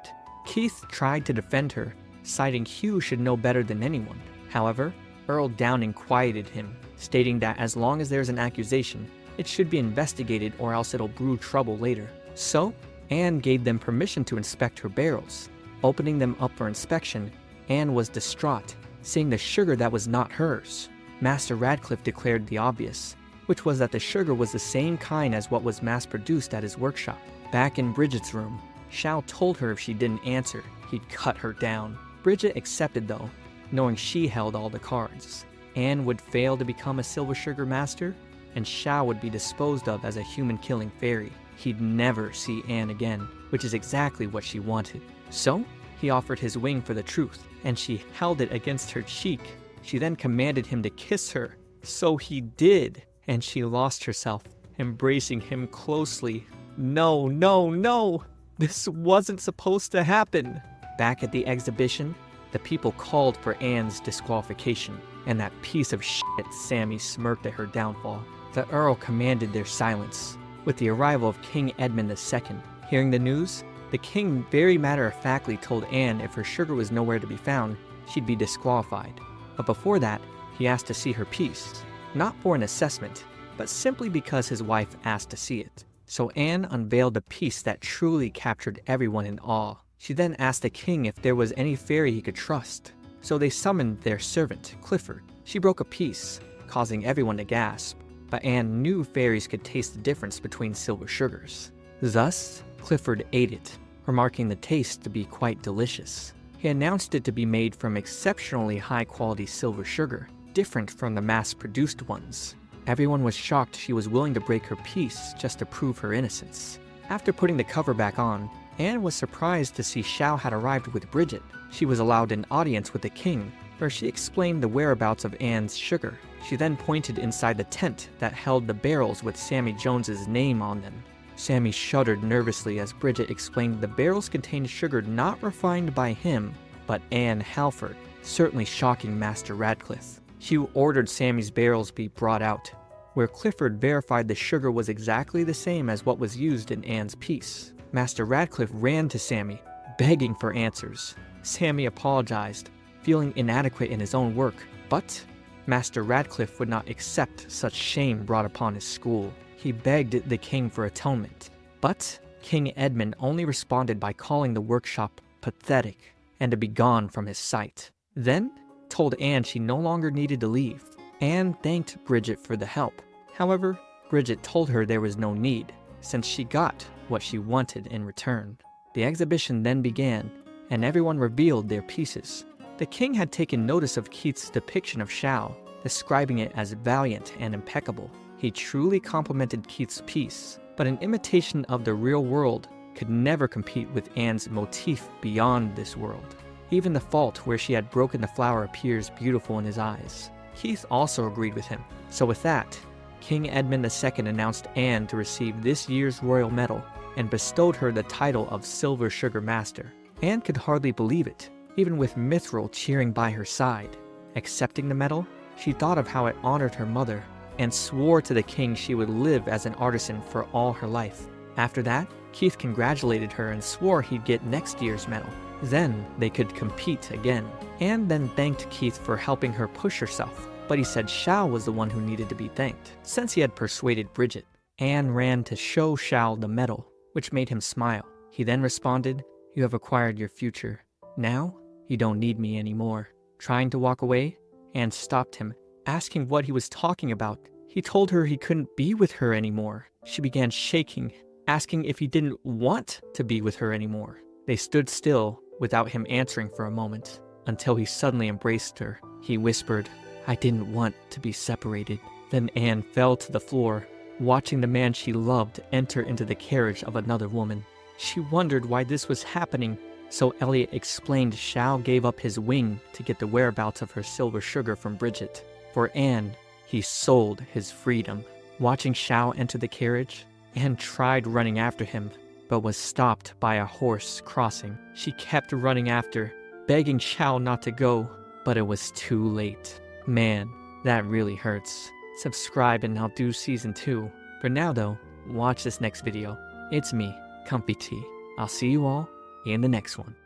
Keith tried to defend her, citing Hugh should know better than anyone. However, Earl Downing quieted him, stating that as long as there's an accusation, it should be investigated or else it'll brew trouble later. So, Anne gave them permission to inspect her barrels. Opening them up for inspection, Anne was distraught, seeing the sugar that was not hers. Master Radcliffe declared the obvious, which was that the sugar was the same kind as what was mass-produced at his workshop. Back in Bridget's room, Challe told her if she didn't answer, he'd cut her down. Bridget accepted though, knowing she held all the cards. Anne would fail to become a silver sugar master, and Challe would be disposed of as a human-killing fairy. He'd never see Anne again, which is exactly what she wanted. So, he offered his wing for the truth, and she held it against her cheek. She then commanded him to kiss her. So he did, and she lost herself, embracing him closely. No, no, no! This wasn't supposed to happen! Back at the exhibition, the people called for Anne's disqualification, and that piece of shit Sammy smirked at her downfall. The Earl commanded their silence. With the arrival of King Edmund II, hearing the news, the king very matter-of-factly told Anne if her sugar was nowhere to be found, she'd be disqualified. But before that, he asked to see her piece, not for an assessment, but simply because his wife asked to see it. So Anne unveiled a piece that truly captured everyone in awe. She then asked the king if there was any fairy he could trust. So they summoned their servant, Clifford. She broke a piece, causing everyone to gasp. But Anne knew fairies could taste the difference between silver sugars. Thus, Clifford ate it, remarking the taste to be quite delicious. He announced it to be made from exceptionally high-quality silver sugar, different from the mass-produced ones. Everyone was shocked she was willing to break her piece just to prove her innocence. After putting the cover back on, Anne was surprised to see Challe had arrived with Bridget. She was allowed an audience with the king, where she explained the whereabouts of Anne's sugar. She then pointed inside the tent that held the barrels with Sammy Jones's name on them. Sammy shuddered nervously as Bridget explained the barrels contained sugar not refined by him, but Anne Halford, certainly shocking Master Radcliffe. Hugh ordered Sammy's barrels be brought out, where Clifford verified the sugar was exactly the same as what was used in Anne's piece. Master Radcliffe ran to Sammy, begging for answers. Sammy apologized, feeling inadequate in his own work, but Master Radcliffe would not accept such shame brought upon his school. He begged the king for atonement, but King Edmund only responded by calling the workshop pathetic and to be gone from his sight. then told Anne she no longer needed to leave. Anne thanked Bridget for the help. However, Bridget told her there was no need, since she got what she wanted in return. The exhibition then began, and everyone revealed their pieces. The king had taken notice of Keith's depiction of Challe, describing it as valiant and impeccable. He truly complimented Keith's piece, but an imitation of the real world could never compete with Anne's motif beyond this world. Even the fault where she had broken the flower appears beautiful in his eyes. Keith also agreed with him. So with that, King Edmund II announced Anne to receive this year's royal medal and bestowed her the title of Silver Sugar Master. Anne could hardly believe it, even with Mithril cheering by her side. Accepting the medal, she thought of how it honored her mother and swore to the king she would live as an artisan for all her life. After that, Keith congratulated her and swore he'd get next year's medal. Then they could compete again. Anne then thanked Keith for helping her push herself, but he said Challe was the one who needed to be thanked, since he had persuaded Bridget. Anne ran to show Challe the medal, which made him smile. He then responded, "You have acquired your future. Now, you don't need me anymore." Trying to walk away, Anne stopped him, asking what he was talking about. He told her he couldn't be with her anymore. She began shaking, asking if he didn't want to be with her anymore. They stood still without him answering for a moment, until he suddenly embraced her. He whispered, "I didn't want to be separated." Then Anne fell to the floor, watching the man she loved enter into the carriage of another woman. She wondered why this was happening, so Elliot explained Challe gave up his wing to get the whereabouts of her silver sugar from Bridget. For Anne, he sold his freedom. Watching Challe enter the carriage, Anne tried running after him, but was stopped by a horse crossing. She kept running after, begging Challe not to go, but it was too late. Man, that really hurts. Subscribe and I'll do season 2. For now though, watch this next video. It's me, ComfyTea. I'll see you all in the next one.